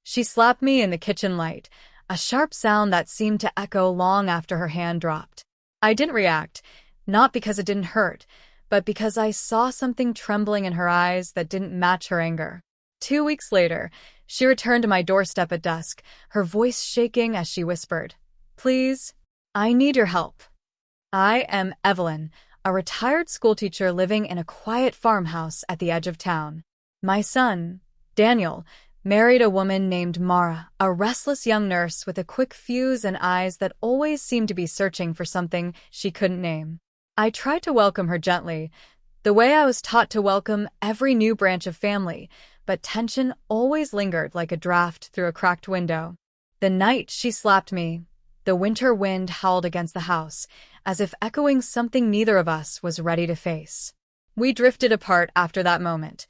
She slapped me in the kitchen light, a sharp sound that seemed to echo long after her hand dropped. I didn't react, not because it didn't hurt, but because I saw something trembling in her eyes that didn't match her anger. 2 weeks later, she returned to my doorstep at dusk, her voice shaking as she whispered, "Please, I need your help. I am Evelyn, a retired schoolteacher living in a quiet farmhouse at the edge of town. My son, Daniel, married a woman named Mara, a restless young nurse with a quick fuse and eyes that always seemed to be searching for something she couldn't name. I tried to welcome her gently, the way I was taught to welcome every new branch of family, but tension always lingered like a draft through a cracked window. The night she slapped me, the winter wind howled against the house, as if echoing something neither of us was ready to face. We drifted apart after that moment,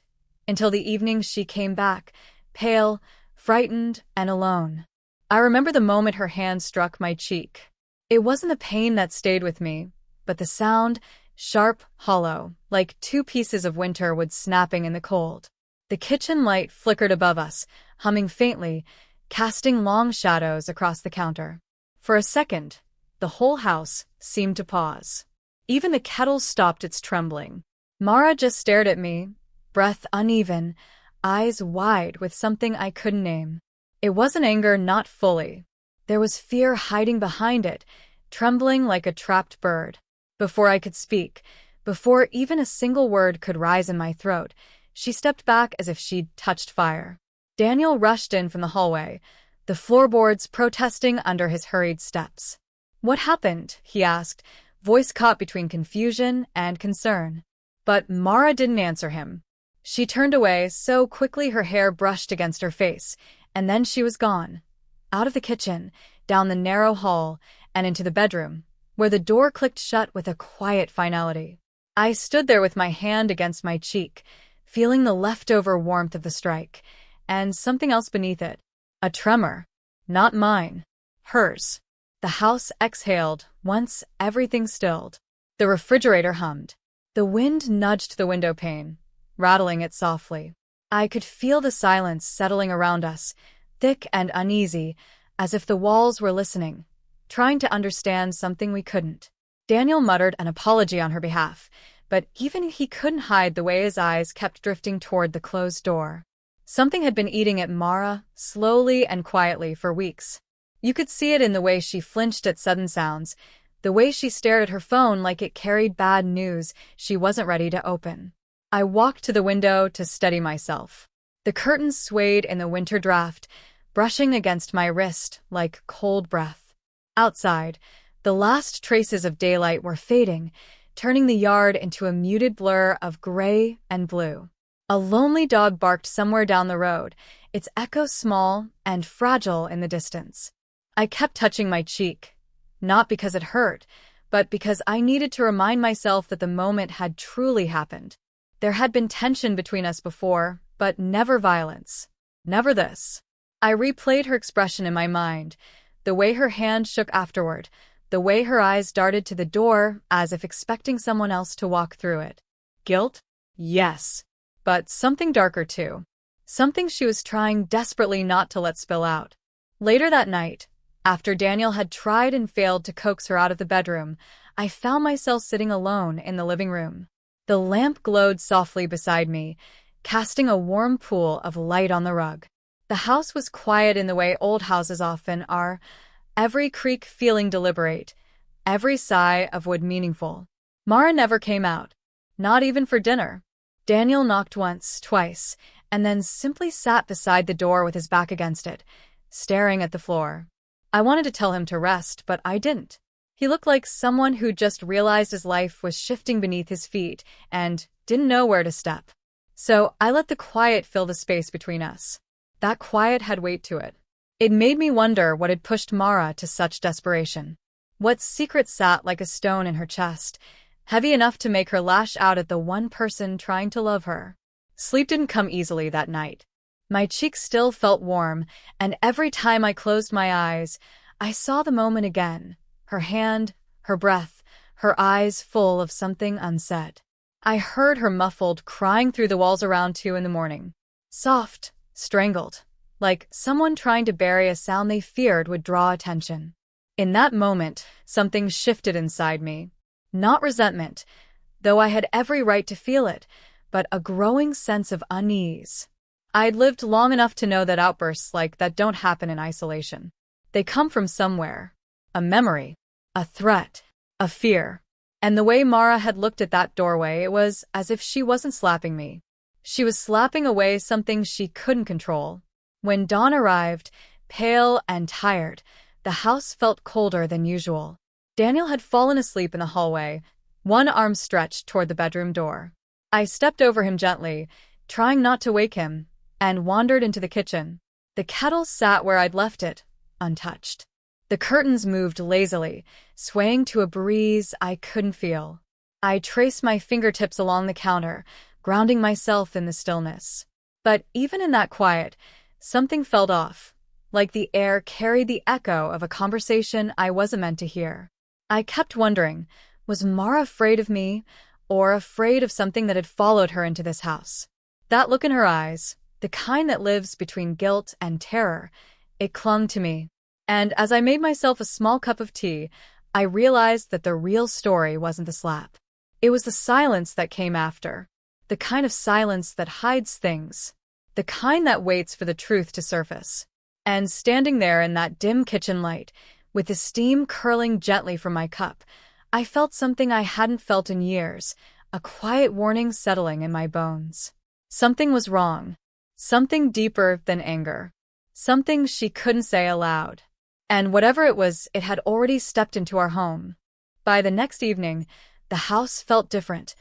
until the evening she came back, pale, frightened, and alone. I remember the moment her hand struck my cheek. It wasn't the pain that stayed with me, but the sound, sharp, hollow, like two pieces of winter wood snapping in the cold. The kitchen light flickered above us, humming faintly, casting long shadows across the counter. For a second, the whole house seemed to pause. Even the kettle stopped its trembling. Mara just stared at me, breath uneven, eyes wide with something I couldn't name. It wasn't anger, not fully. There was fear hiding behind it, trembling like a trapped bird. Before I could speak, before even a single word could rise in my throat, she stepped back as if she'd touched fire. Daniel rushed in from the hallway, the floorboards protesting under his hurried steps. "What happened?" he asked, voice caught between confusion and concern. But Mara didn't answer him. She turned away so quickly her hair brushed against her face, and then she was gone. Out of the kitchen, down the narrow hall, and into the bedroom, where the door clicked shut with a quiet finality. I stood there with my hand against my cheek, feeling the leftover warmth of the strike, and something else beneath it. A tremor. Not mine. Hers. The house exhaled once everything stilled. The refrigerator hummed. The wind nudged the window pane, rattling it softly. I could feel the silence settling around us, thick and uneasy, as if the walls were listening, trying to understand something we couldn't. Daniel muttered an apology on her behalf, but even he couldn't hide the way his eyes kept drifting toward the closed door. Something had been eating at Mara, slowly and quietly, for weeks. You could see it in the way she flinched at sudden sounds, the way she stared at her phone like it carried bad news she wasn't ready to open. I walked to the window to steady myself. The curtains swayed in the winter draft, brushing against my wrist like cold breath. Outside, the last traces of daylight were fading, turning the yard into a muted blur of gray and blue. A lonely dog barked somewhere down the road, its echo small and fragile in the distance. I kept touching my cheek, not because it hurt, but because I needed to remind myself that the moment had truly happened. There had been tension between us before, but never violence. Never this. I replayed her expression in my mind, the way her hand shook afterward, the way her eyes darted to the door as if expecting someone else to walk through it. Guilt? Yes. But something darker too. Something she was trying desperately not to let spill out. Later that night, after Daniel had tried and failed to coax her out of the bedroom, I found myself sitting alone in the living room. The lamp glowed softly beside me, casting a warm pool of light on the rug. The house was quiet in the way old houses often are, every creak feeling deliberate, every sigh of wood meaningful. Mara never came out, not even for dinner. Daniel knocked once, twice, and then simply sat beside the door with his back against it, staring at the floor. I wanted to tell him to rest, but I didn't. He looked like someone who just realized his life was shifting beneath his feet and didn't know where to step. So I let the quiet fill the space between us. That quiet had weight to it. It made me wonder what had pushed Mara to such desperation. What secret sat like a stone in her chest, heavy enough to make her lash out at the one person trying to love her. Sleep didn't come easily that night. My cheeks still felt warm, and every time I closed my eyes, I saw the moment again. Her hand, her breath, her eyes full of something unsaid. I heard her muffled crying through the walls around 2 in the morning. Soft, strangled, like someone trying to bury a sound they feared would draw attention. In that moment, something shifted inside me. Not resentment, though I had every right to feel it, but a growing sense of unease. I'd lived long enough to know that outbursts like that don't happen in isolation. They come from somewhere. A memory, a threat, a fear. And the way Mara had looked at that doorway, it was as if she wasn't slapping me. She was slapping away something she couldn't control. When dawn arrived, pale and tired, the house felt colder than usual. Daniel had fallen asleep in the hallway, one arm stretched toward the bedroom door. I stepped over him gently, trying not to wake him, and wandered into the kitchen. The kettle sat where I'd left it, untouched. The curtains moved lazily, swaying to a breeze I couldn't feel. I traced my fingertips along the counter, grounding myself in the stillness. But even in that quiet, something felt off, like the air carried the echo of a conversation I wasn't meant to hear. I kept wondering, was Mara afraid of me, or afraid of something that had followed her into this house? That look in her eyes, the kind that lives between guilt and terror, it clung to me. And as I made myself a small cup of tea, I realized that the real story wasn't the slap. It was the silence that came after. The kind of silence that hides things. The kind that waits for the truth to surface. And standing there in that dim kitchen light, with the steam curling gently from my cup, I felt something I hadn't felt in years, a quiet warning settling in my bones. Something was wrong. Something deeper than anger. Something she couldn't say aloud. And whatever it was, it had already stepped into our home. By the next evening, the house felt different,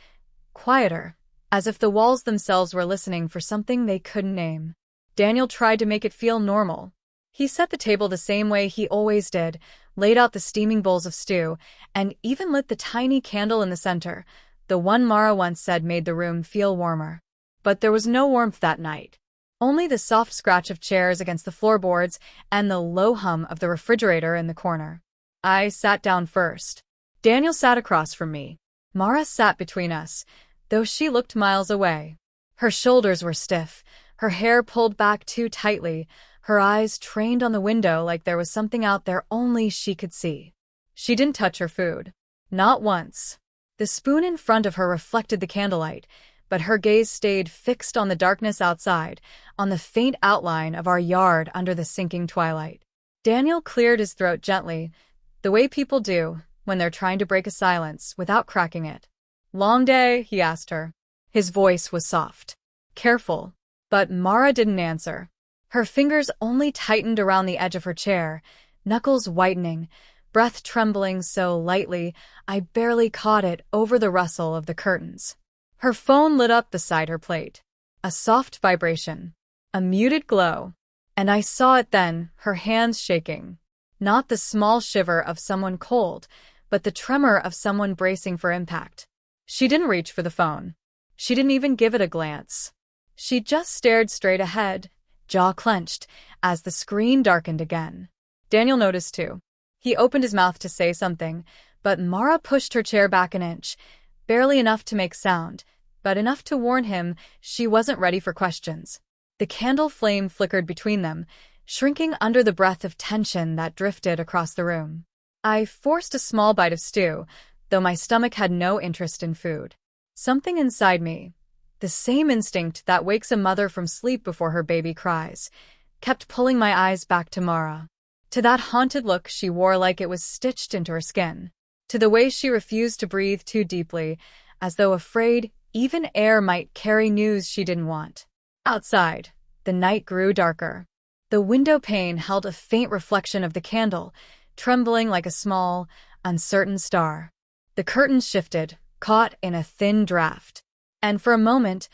quieter, as if the walls themselves were listening for something they couldn't name. Daniel tried to make it feel normal. He set the table the same way he always did, laid out the steaming bowls of stew, and even lit the tiny candle in the center, the one Mara once said made the room feel warmer. But there was no warmth that night. Only the soft scratch of chairs against the floorboards and the low hum of the refrigerator in the corner. I sat down first. Daniel sat across from me. Mara sat between us, though she looked miles away. Her shoulders were stiff, her hair pulled back too tightly, her eyes trained on the window like there was something out there only she could see. She didn't touch her food. Not once. The spoon in front of her reflected the candlelight, but her gaze stayed fixed on the darkness outside, on the faint outline of our yard under the sinking twilight. Daniel cleared his throat gently, the way people do when they're trying to break a silence without cracking it. "Long day?" he asked her. His voice was soft, careful, but Mara didn't answer. Her fingers only tightened around the edge of her chair, knuckles whitening, breath trembling so lightly I barely caught it over the rustle of the curtains. Her phone lit up beside her plate. A soft vibration. A muted glow. And I saw it then, her hands shaking. Not the small shiver of someone cold, but the tremor of someone bracing for impact. She didn't reach for the phone. She didn't even give it a glance. She just stared straight ahead, jaw clenched, as the screen darkened again. Daniel noticed too. He opened his mouth to say something, but Mara pushed her chair back an inch, barely enough to make sound, but enough to warn him she wasn't ready for questions. The candle flame flickered between them, shrinking under the breath of tension that drifted across the room. I forced a small bite of stew, though my stomach had no interest in food. Something inside me, the same instinct that wakes a mother from sleep before her baby cries, kept pulling my eyes back to Mara. To that haunted look she wore like it was stitched into her skin. To the way she refused to breathe too deeply, as though afraid even air might carry news she didn't want. Outside, the night grew darker. The window pane held a faint reflection of the candle, trembling like a small, uncertain star. The curtains shifted, caught in a thin draft. And for a moment,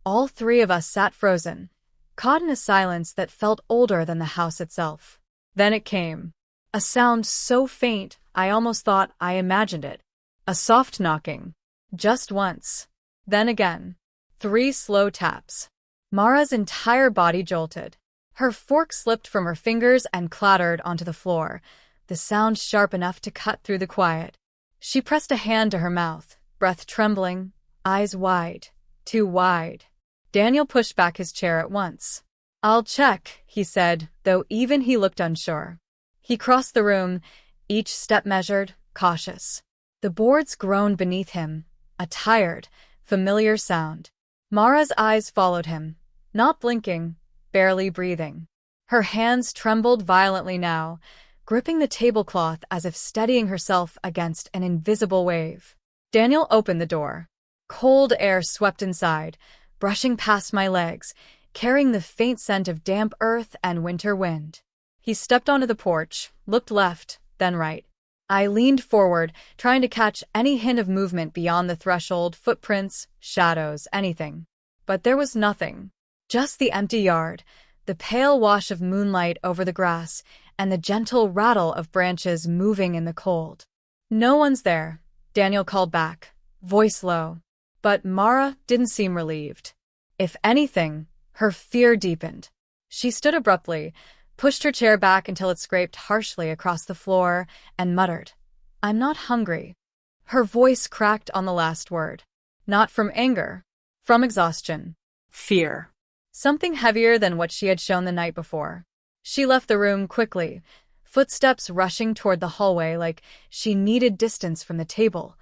all three of us sat frozen, caught in a silence that felt older than the house itself. Then it came. A sound so faint, I almost thought I imagined it. A soft knocking. Just once. Then again. 3 slow taps. Mara's entire body jolted. Her fork slipped from her fingers and clattered onto the floor, the sound sharp enough to cut through the quiet. She pressed a hand to her mouth, breath trembling, eyes wide, too wide. Daniel pushed back his chair at once. I'll check, he said, though even he looked unsure. He crossed the room, each step measured, cautious. The boards groaned beneath him, a tired, familiar sound. Mara's eyes followed him, not blinking, barely breathing. Her hands trembled violently now, gripping the tablecloth as if steadying herself against an invisible wave. Daniel opened the door. Cold air swept inside, brushing past my legs, carrying the faint scent of damp earth and winter wind. He stepped onto the porch, looked left, then right. I leaned forward, trying to catch any hint of movement beyond the threshold, footprints, shadows, anything. But there was nothing. Just the empty yard, the pale wash of moonlight over the grass, and the gentle rattle of branches moving in the cold. No one's there, Daniel called back, voice low. But Mara didn't seem relieved. If anything, her fear deepened. She stood abruptly, pushed her chair back until it scraped harshly across the floor, and muttered, "I'm not hungry." Her voice cracked on the last word. Not from anger. From exhaustion. Fear. Something heavier than what she had shown the night before. She left the room quickly, footsteps rushing toward the hallway like she needed distance from the table,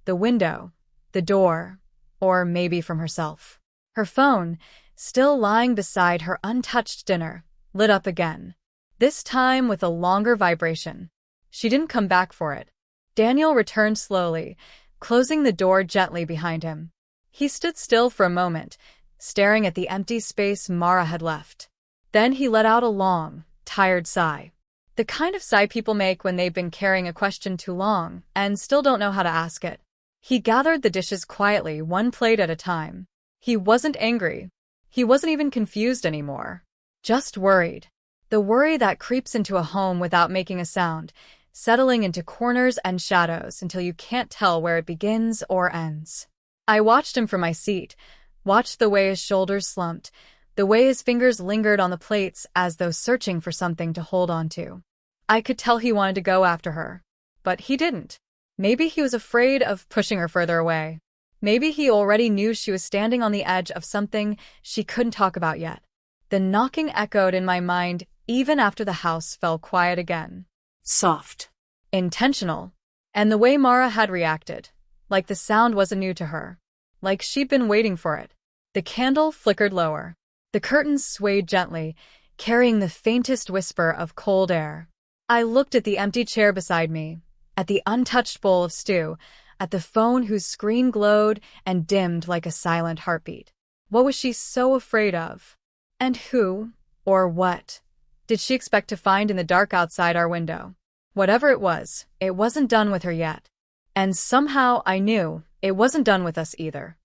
the window, the door, or maybe from herself. Her phone, still lying beside her untouched dinner, lit up again, this time with a longer vibration. She didn't come back for it. Daniel returned slowly, closing the door gently behind him. He stood still for a moment, staring at the empty space Mara had left. Then he let out a long, tired sigh. The kind of sigh people make when they've been carrying a question too long and still don't know how to ask it. He gathered the dishes quietly, one plate at a time. He wasn't angry. He wasn't even confused anymore. Just worried. The worry that creeps into a home without making a sound, settling into corners and shadows until you can't tell where it begins or ends. I watched him from my seat, watched the way his shoulders slumped, the way his fingers lingered on the plates as though searching for something to hold on to. I could tell he wanted to go after her. But he didn't. Maybe he was afraid of pushing her further away. Maybe he already knew she was standing on the edge of something she couldn't talk about yet. The knocking echoed in my mind even after the house fell quiet again. Soft. Intentional. And the way Mara had reacted, like the sound wasn't new to her. Like she'd been waiting for it. The candle flickered lower. The curtains swayed gently, carrying the faintest whisper of cold air. I looked at the empty chair beside me, at the untouched bowl of stew, at the phone whose screen glowed and dimmed like a silent heartbeat. What was she so afraid of? And who, or what, did she expect to find in the dark outside our window? Whatever it wasn't done with her yet. And somehow I knew it wasn't done with us either.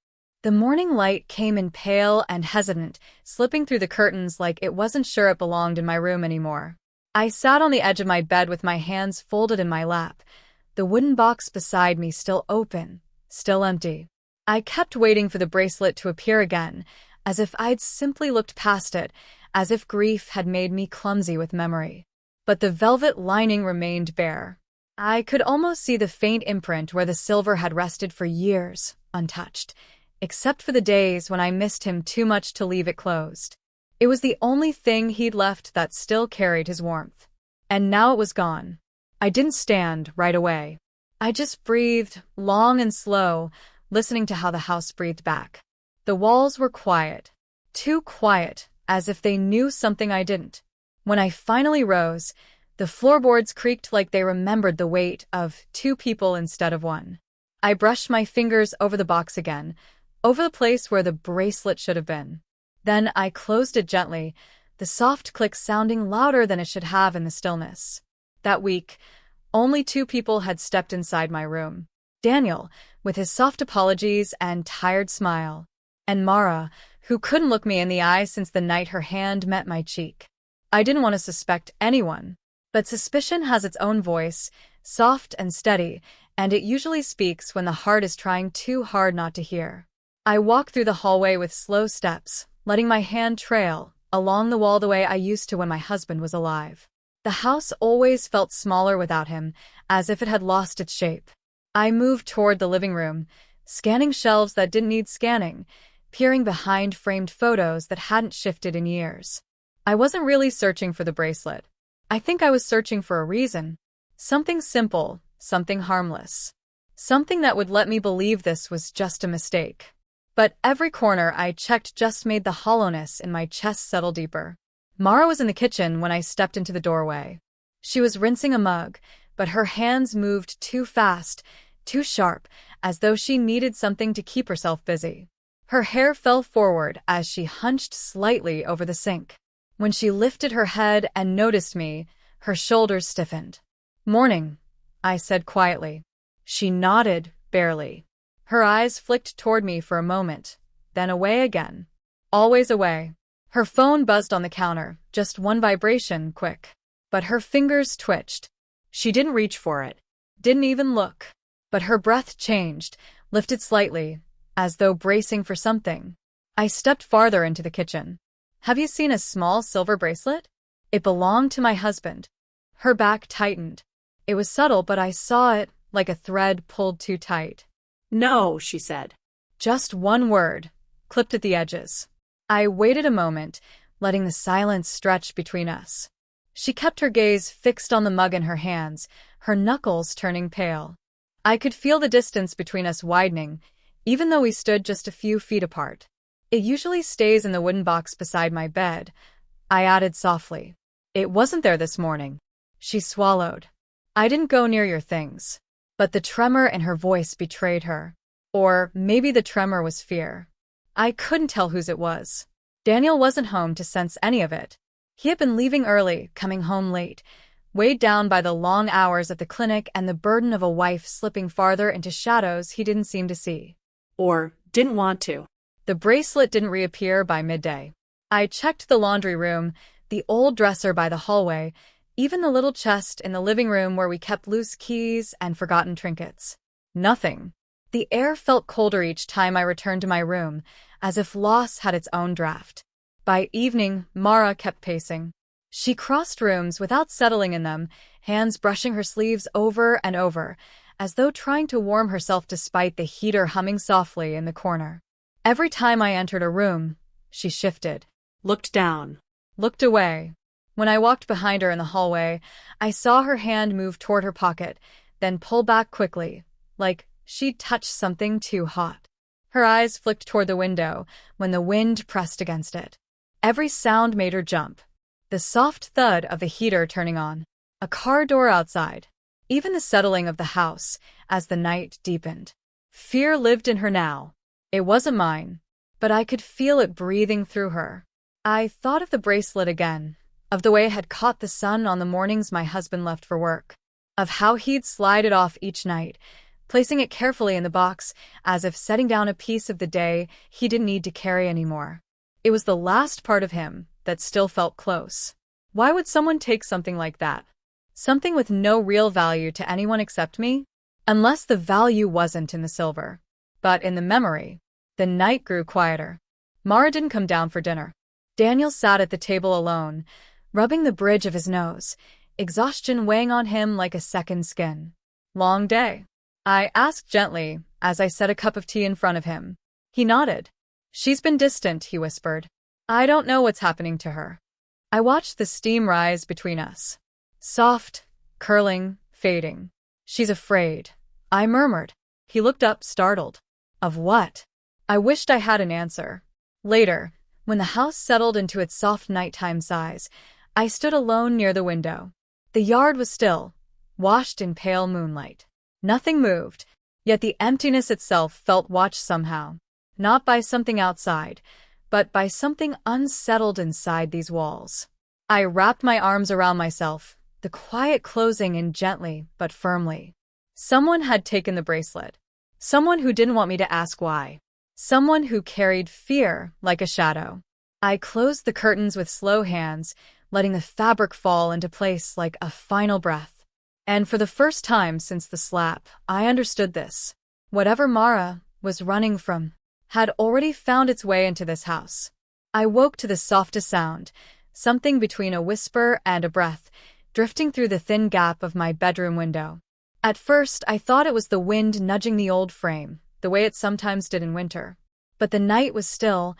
The morning light came in pale and hesitant, slipping through the curtains like it wasn't sure it belonged in my room anymore. I sat on the edge of my bed with my hands folded in my lap, the wooden box beside me still open, still empty. I kept waiting for the bracelet to appear again, as if I'd simply looked past it, as if grief had made me clumsy with memory. But the velvet lining remained bare. I could almost see the faint imprint where the silver had rested for years, untouched, except for the days when I missed him too much to leave it closed. It was the only thing he'd left that still carried his warmth. And now it was gone. I didn't stand right away. I just breathed, long and slow, listening to how the house breathed back. The walls were quiet. Too quiet, as if they knew something I didn't. When I finally rose, the floorboards creaked like they remembered the weight of two people instead of one. I brushed my fingers over the box again, over the place where the bracelet should have been. Then I closed it gently, the soft click sounding louder than it should have in the stillness. That week, only two people had stepped inside my room. Daniel, with his soft apologies and tired smile, and Mara, who couldn't look me in the eye since the night her hand met my cheek. I didn't want to suspect anyone, but suspicion has its own voice, soft and steady, and it usually speaks when the heart is trying too hard not to hear. I walked through the hallway with slow steps, letting my hand trail along the wall the way I used to when my husband was alive. The house always felt smaller without him, as if it had lost its shape. I moved toward the living room, scanning shelves that didn't need scanning, peering behind framed photos that hadn't shifted in years. I wasn't really searching for the bracelet. I think I was searching for a reason. Something simple, something harmless. Something that would let me believe this was just a mistake. But every corner I checked just made the hollowness in my chest settle deeper. Mara was in the kitchen when I stepped into the doorway. She was rinsing a mug, but her hands moved too fast, too sharp, as though she needed something to keep herself busy. Her hair fell forward as she hunched slightly over the sink. When she lifted her head and noticed me, her shoulders stiffened. "Morning," I said quietly. She nodded, barely. Her eyes flicked toward me for a moment, then away again. Always away. Her phone buzzed on the counter, just one vibration, quick. But her fingers twitched. She didn't reach for it. Didn't even look. But her breath changed, lifted slightly, as though bracing for something. I stepped farther into the kitchen. "Have you seen a small silver bracelet? It belonged to my husband." Her back tightened. It was subtle, but I saw it, like a thread pulled too tight. "No," she said. Just one word, clipped at the edges. I waited a moment, letting the silence stretch between us. She kept her gaze fixed on the mug in her hands, her knuckles turning pale. I could feel the distance between us widening, even though we stood just a few feet apart. "It usually stays in the wooden box beside my bed," I added softly. "It wasn't there this morning." She swallowed. "I didn't go near your things." But the tremor in her voice betrayed her. Or maybe the tremor was fear. I couldn't tell whose it was. Daniel wasn't home to sense any of it. He had been leaving early, coming home late, weighed down by the long hours at the clinic and the burden of a wife slipping farther into shadows he didn't seem to see. Or didn't want to. The bracelet didn't reappear by midday. I checked the laundry room, the old dresser by the hallway, even the little chest in the living room where we kept loose keys and forgotten trinkets. Nothing. The air felt colder each time I returned to my room, as if loss had its own draft. By evening, Mara kept pacing. She crossed rooms without settling in them, hands brushing her sleeves over and over, as though trying to warm herself despite the heater humming softly in the corner. Every time I entered a room, she shifted. Looked down. Looked away. When I walked behind her in the hallway, I saw her hand move toward her pocket, then pull back quickly, like she'd touched something too hot. Her eyes flicked toward the window when the wind pressed against it. Every sound made her jump. The soft thud of the heater turning on, a car door outside, even the settling of the house as the night deepened. Fear lived in her now. It wasn't mine, but I could feel it breathing through her. I thought of the bracelet again, of the way it had caught the sun on the mornings my husband left for work, of how he'd slide it off each night, placing it carefully in the box as if setting down a piece of the day he didn't need to carry anymore. It was the last part of him that still felt close. Why would someone take something like that? Something with no real value to anyone except me? Unless the value wasn't in the silver, but in the memory. The night grew quieter. Mara didn't come down for dinner. Daniel sat at the table alone, rubbing the bridge of his nose, exhaustion weighing on him like a second skin. "Long day?" I asked gently as I set a cup of tea in front of him. He nodded. "She's been distant," he whispered. "I don't know what's happening to her." I watched the steam rise between us. Soft, curling, fading. "She's afraid," I murmured. He looked up, startled. Of what? I wished I had an answer. Later, when the house settled into its soft nighttime size, I stood alone near the window. The yard was still, washed in pale moonlight. Nothing moved, yet the emptiness itself felt watched somehow. Not by something outside, but by something unsettled inside these walls. I wrapped my arms around myself, the quiet closing in gently but firmly. Someone had taken the bracelet. Someone who didn't want me to ask why. Someone who carried fear like a shadow. I closed the curtains with slow hands, letting the fabric fall into place like a final breath. And for the first time since the slap, I understood this. Whatever Mara was running from had already found its way into this house. I woke to the softest sound, something between a whisper and a breath, drifting through the thin gap of my bedroom window. At first, I thought it was the wind nudging the old frame, the way it sometimes did in winter. But the night was still,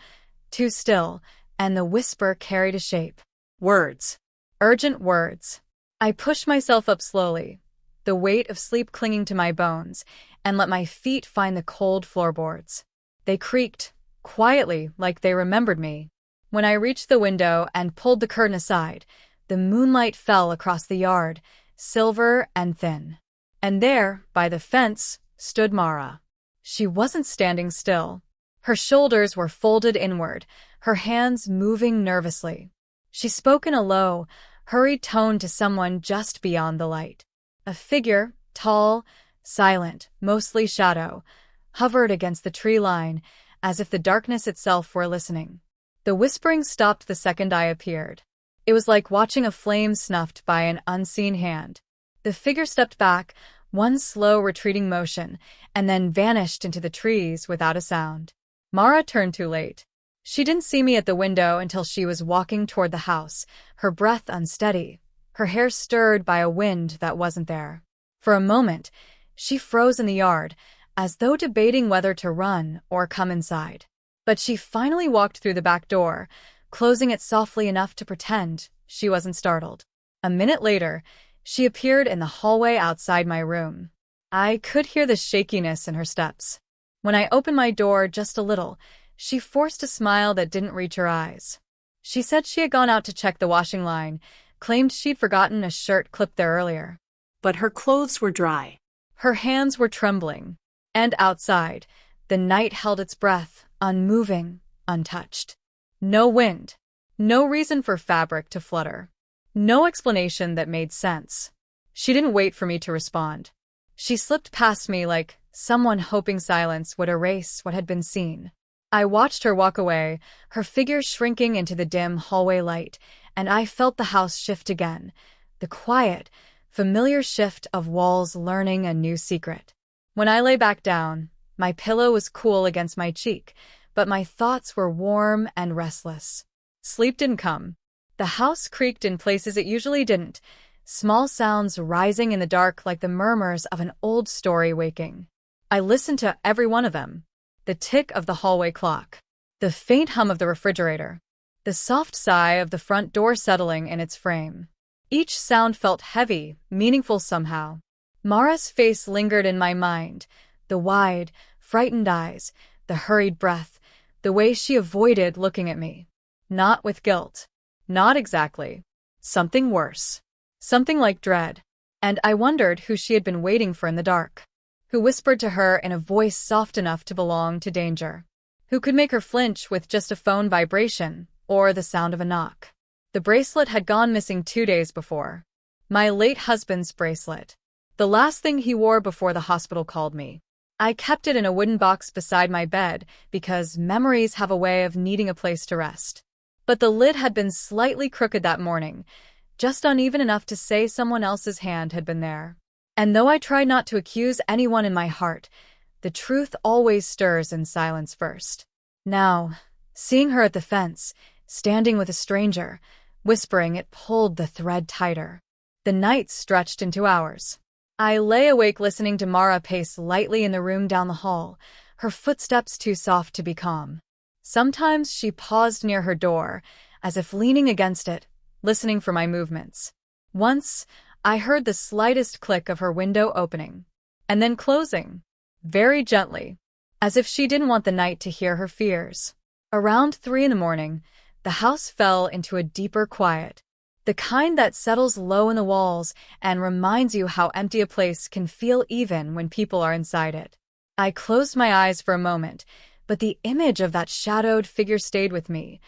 too still, and the whisper carried a shape. Words. Urgent words. I pushed myself up slowly, the weight of sleep clinging to my bones, and let my feet find the cold floorboards. They creaked, quietly, like they remembered me. When I reached the window and pulled the curtain aside, the moonlight fell across the yard, silver and thin. And there, by the fence, stood Mara. She wasn't standing still. Her shoulders were folded inward, her hands moving nervously. She spoke in a low, hurried tone to someone just beyond the light. A figure, tall, silent, mostly shadow, hovered against the tree line, as if the darkness itself were listening. The whispering stopped the second I appeared. It was like watching a flame snuffed by an unseen hand. The figure stepped back, one slow retreating motion, and then vanished into the trees without a sound. Mara turned too late. She didn't see me at the window until she was walking toward the house, her breath unsteady, her hair stirred by a wind that wasn't there. For a moment, she froze in the yard, as though debating whether to run or come inside. But she finally walked through the back door, closing it softly enough to pretend she wasn't startled. A minute later, she appeared in the hallway outside my room. I could hear the shakiness in her steps. When I opened my door just a little, she forced a smile that didn't reach her eyes. She said she had gone out to check the washing line, claimed she'd forgotten a shirt clipped there earlier. But her clothes were dry. Her hands were trembling. And outside, the night held its breath, unmoving, untouched. No wind. No reason for fabric to flutter. No explanation that made sense. She didn't wait for me to respond. She slipped past me like someone hoping silence would erase what had been seen. I watched her walk away, her figure shrinking into the dim hallway light, and I felt the house shift again, the quiet, familiar shift of walls learning a new secret. When I lay back down, my pillow was cool against my cheek, but my thoughts were warm and restless. Sleep didn't come. The house creaked in places it usually didn't, small sounds rising in the dark like the murmurs of an old story waking. I listened to every one of them. The tick of the hallway clock, the faint hum of the refrigerator, the soft sigh of the front door settling in its frame. Each sound felt heavy, meaningful somehow. Mara's face lingered in my mind, the wide, frightened eyes, the hurried breath, the way she avoided looking at me. Not with guilt. Not exactly. Something worse. Something like dread. And I wondered who she had been waiting for in the dark. Who whispered to her in a voice soft enough to belong to danger. Who could make her flinch with just a phone vibration or the sound of a knock. The bracelet had gone missing 2 days before. My late husband's bracelet. The last thing he wore before the hospital called me. I kept it in a wooden box beside my bed because memories have a way of needing a place to rest. But the lid had been slightly crooked that morning, just uneven enough to say someone else's hand had been there. And though I tried not to accuse anyone in my heart, the truth always stirs in silence first. Now, seeing her at the fence, standing with a stranger, whispering, it pulled the thread tighter. The night stretched into hours. I lay awake listening to Mara pace lightly in the room down the hall, her footsteps too soft to be calm. Sometimes she paused near her door, as if leaning against it, listening for my movements. Once, I heard the slightest click of her window opening, and then closing, very gently, as if she didn't want the night to hear her fears. Around 3 a.m, the house fell into a deeper quiet, the kind that settles low in the walls and reminds you how empty a place can feel even when people are inside it. I closed my eyes for a moment, but the image of that shadowed figure stayed with me,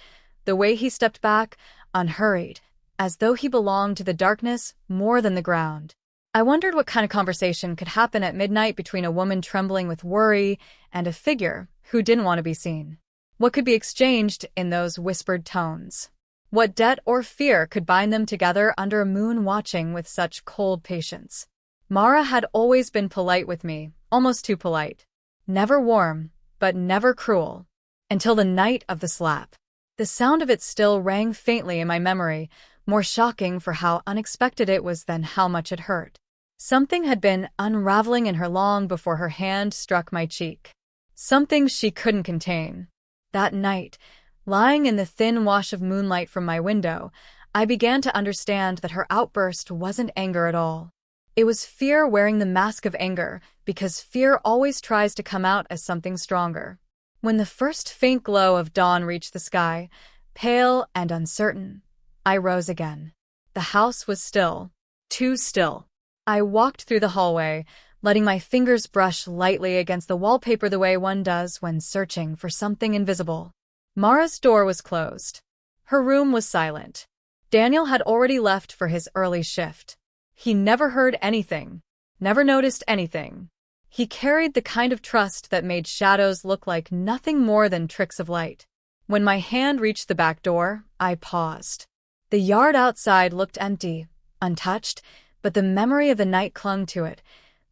the way he stepped back, unhurried, as though he belonged to the darkness more than the ground. I wondered what kind of conversation could happen at midnight between a woman trembling with worry and a figure who didn't want to be seen. What could be exchanged in those whispered tones? What debt or fear could bind them together under a moon watching with such cold patience? Mara had always been polite with me, almost too polite. Never warm, but never cruel. Until the night of the slap. The sound of it still rang faintly in my memory, more shocking for how unexpected it was than how much it hurt. Something had been unraveling in her long before her hand struck my cheek. Something she couldn't contain. That night, lying in the thin wash of moonlight from my window, I began to understand that her outburst wasn't anger at all. It was fear wearing the mask of anger, because fear always tries to come out as something stronger. When the first faint glow of dawn reached the sky, pale and uncertain, I rose again. The house was still. Too still. I walked through the hallway, letting my fingers brush lightly against the wallpaper the way one does when searching for something invisible. Mara's door was closed. Her room was silent. Daniel had already left for his early shift. He never heard anything, never noticed anything. He carried the kind of trust that made shadows look like nothing more than tricks of light. When my hand reached the back door, I paused. The yard outside looked empty, untouched, but the memory of the night clung to it.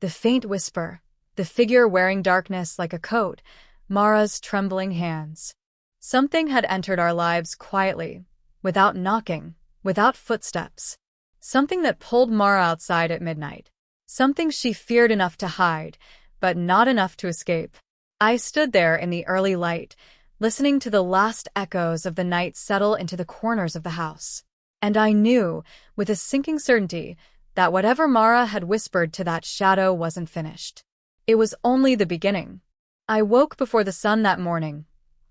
The faint whisper, the figure wearing darkness like a coat, Mara's trembling hands. Something had entered our lives quietly, without knocking, without footsteps. Something that pulled Mara outside at midnight. Something she feared enough to hide, but not enough to escape. I stood there in the early light, listening to the last echoes of the night settle into the corners of the house. And I knew, with a sinking certainty, that whatever Mara had whispered to that shadow wasn't finished. It was only the beginning. I woke before the sun that morning,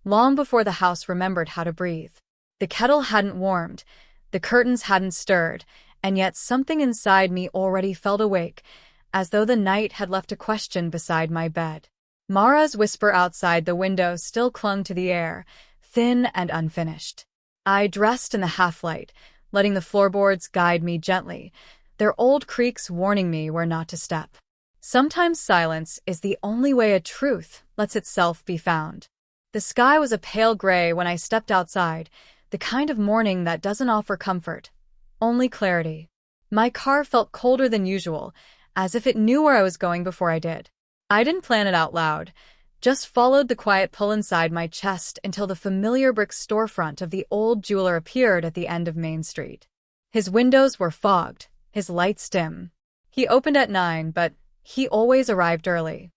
long before the house remembered how to breathe. The kettle hadn't warmed, the curtains hadn't stirred, and yet something inside me already felt awake, as though the night had left a question beside my bed. Mara's whisper outside the window still clung to the air, thin and unfinished. I dressed in the half-light, letting the floorboards guide me gently, their old creaks warning me where not to step. Sometimes silence is the only way a truth lets itself be found. The sky was a pale gray when I stepped outside, the kind of morning that doesn't offer comfort, only clarity. My car felt colder than usual, as if it knew where I was going before I did. I didn't plan it out loud, just followed the quiet pull inside my chest until the familiar brick storefront of the old jeweler appeared at the end of Main Street. His windows were fogged, his lights dim. He opened at 9, but he always arrived early.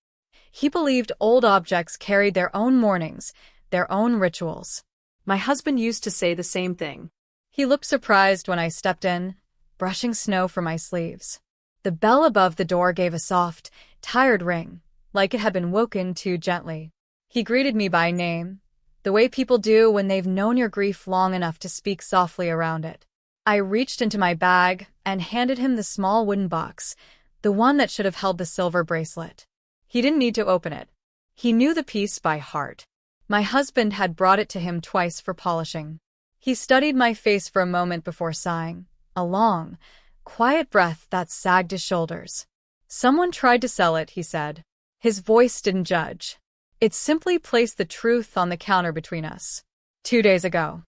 He believed old objects carried their own mornings, their own rituals. My husband used to say the same thing. He looked surprised when I stepped in, brushing snow from my sleeves. The bell above the door gave a soft, tired ring, like it had been woken too gently. He greeted me by name, the way people do when they've known your grief long enough to speak softly around it. I reached into my bag and handed him the small wooden box, the one that should have held the silver bracelet. He didn't need to open it. He knew the piece by heart. My husband had brought it to him twice for polishing. He studied my face for a moment before sighing, a long, quiet breath that sagged his shoulders. Someone tried to sell it, he said. His voice didn't judge. It simply placed the truth on the counter between us. 2 days ago.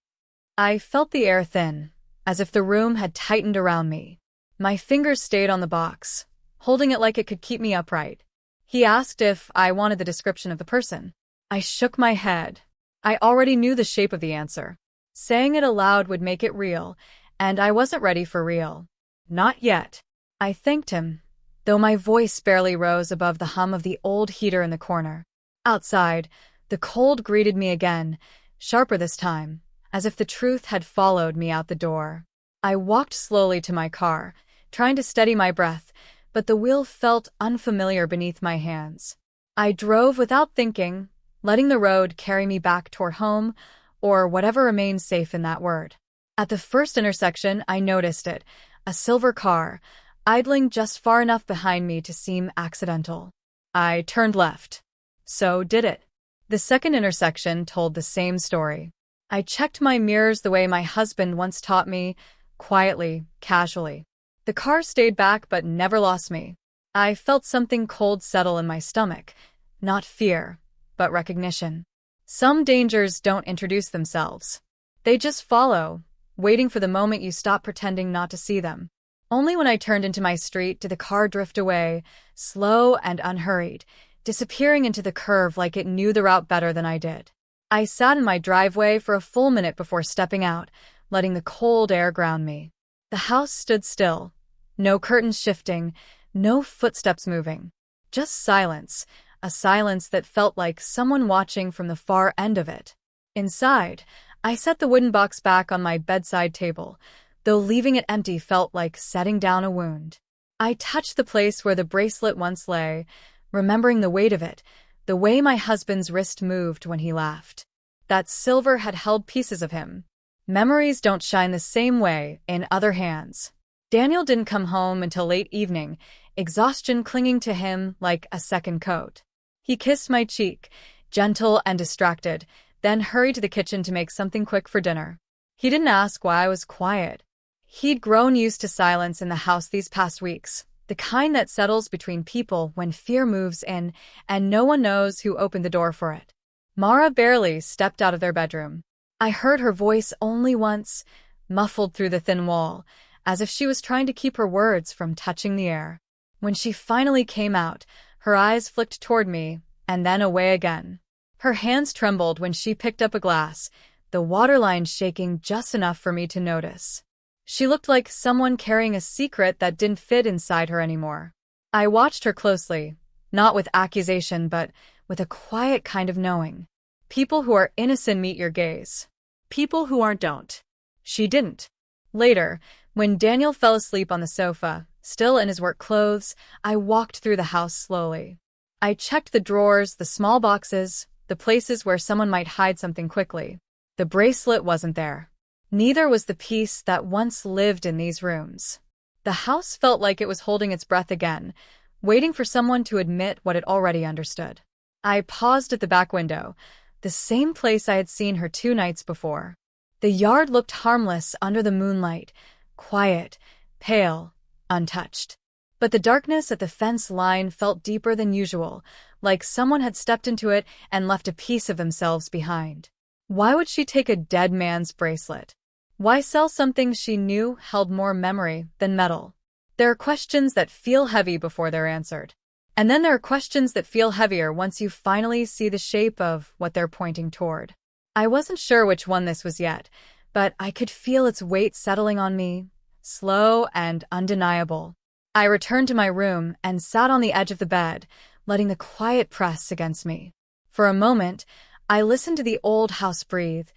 I felt the air thin, as if the room had tightened around me. My fingers stayed on the box, holding it like it could keep me upright. He asked if I wanted the description of the person. I shook my head. I already knew the shape of the answer. Saying it aloud would make it real, and I wasn't ready for real. Not yet. I thanked him, though my voice barely rose above the hum of the old heater in the corner. Outside, the cold greeted me again, sharper this time, as if the truth had followed me out the door. I walked slowly to my car, trying to steady my breath, but the wheel felt unfamiliar beneath my hands. I drove without thinking, letting the road carry me back toward home, or whatever remained safe in that word. At the first intersection, I noticed it, a silver car, idling just far enough behind me to seem accidental. I turned left. So did it. The second intersection told the same story. I checked my mirrors the way my husband once taught me, quietly, casually. The car stayed back but never lost me. I felt something cold settle in my stomach, not fear, but recognition. Some dangers don't introduce themselves. They just follow, waiting for the moment you stop pretending not to see them. Only when I turned into my street did the car drift away, slow and unhurried, disappearing into the curve like it knew the route better than I did. I sat in my driveway for a full minute before stepping out, letting the cold air ground me. The house stood still. No curtains shifting, no footsteps moving. Just silence, a silence that felt like someone watching from the far end of it. Inside, I set the wooden box back on my bedside table, though leaving it empty felt like setting down a wound. I touched the place where the bracelet once lay, remembering the weight of it, the way my husband's wrist moved when he laughed. That silver had held pieces of him. Memories don't shine the same way in other hands. Daniel didn't come home until late evening, exhaustion clinging to him like a second coat. He kissed my cheek, gentle and distracted, then hurried to the kitchen to make something quick for dinner. He didn't ask why I was quiet. He'd grown used to silence in the house these past weeks, the kind that settles between people when fear moves in and no one knows who opened the door for it. Mara barely stepped out of their bedroom. I heard her voice only once, muffled through the thin wall, as if she was trying to keep her words from touching the air. When she finally came out, her eyes flicked toward me, and then away again. Her hands trembled when she picked up a glass, the waterline shaking just enough for me to notice. She looked like someone carrying a secret that didn't fit inside her anymore. I watched her closely, not with accusation but with a quiet kind of knowing. People who are innocent meet your gaze. People who aren't don't. She didn't. Later, when Daniel fell asleep on the sofa, still in his work clothes, I walked through the house slowly. I checked the drawers, the small boxes, the places where someone might hide something quickly. The bracelet wasn't there. Neither was the peace that once lived in these rooms. The house felt like it was holding its breath again, waiting for someone to admit what it already understood. I paused at the back window, the same place I had seen her 2 nights before. The yard looked harmless under the moonlight, quiet, pale, untouched. But the darkness at the fence line felt deeper than usual, like someone had stepped into it and left a piece of themselves behind. Why would she take a dead man's bracelet? Why sell something she knew held more memory than metal? There are questions that feel heavy before they're answered. And then there are questions that feel heavier once you finally see the shape of what they're pointing toward. I wasn't sure which one this was yet, but I could feel its weight settling on me, slow and undeniable. I returned to my room and sat on the edge of the bed, letting the quiet press against me. For a moment, I listened to the old house breathe,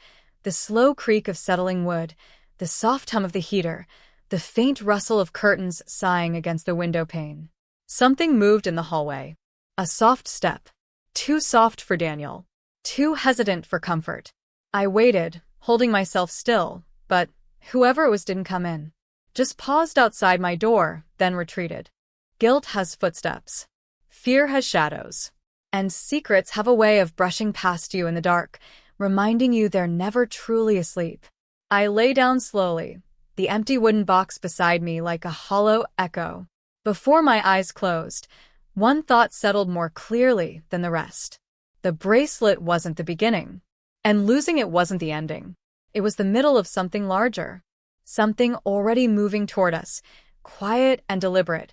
the slow creak of settling wood, the soft hum of the heater, the faint rustle of curtains sighing against the window pane. Something moved in the hallway. A soft step. Too soft for Daniel. Too hesitant for comfort. I waited, holding myself still, but whoever it was didn't come in. Just paused outside my door, then retreated. Guilt has footsteps. Fear has shadows. And secrets have a way of brushing past you in the dark, reminding you they're never truly asleep. I lay down slowly, the empty wooden box beside me like a hollow echo. Before my eyes closed, one thought settled more clearly than the rest. The bracelet wasn't the beginning, and losing it wasn't the ending. It was the middle of something larger, something already moving toward us, quiet and deliberate,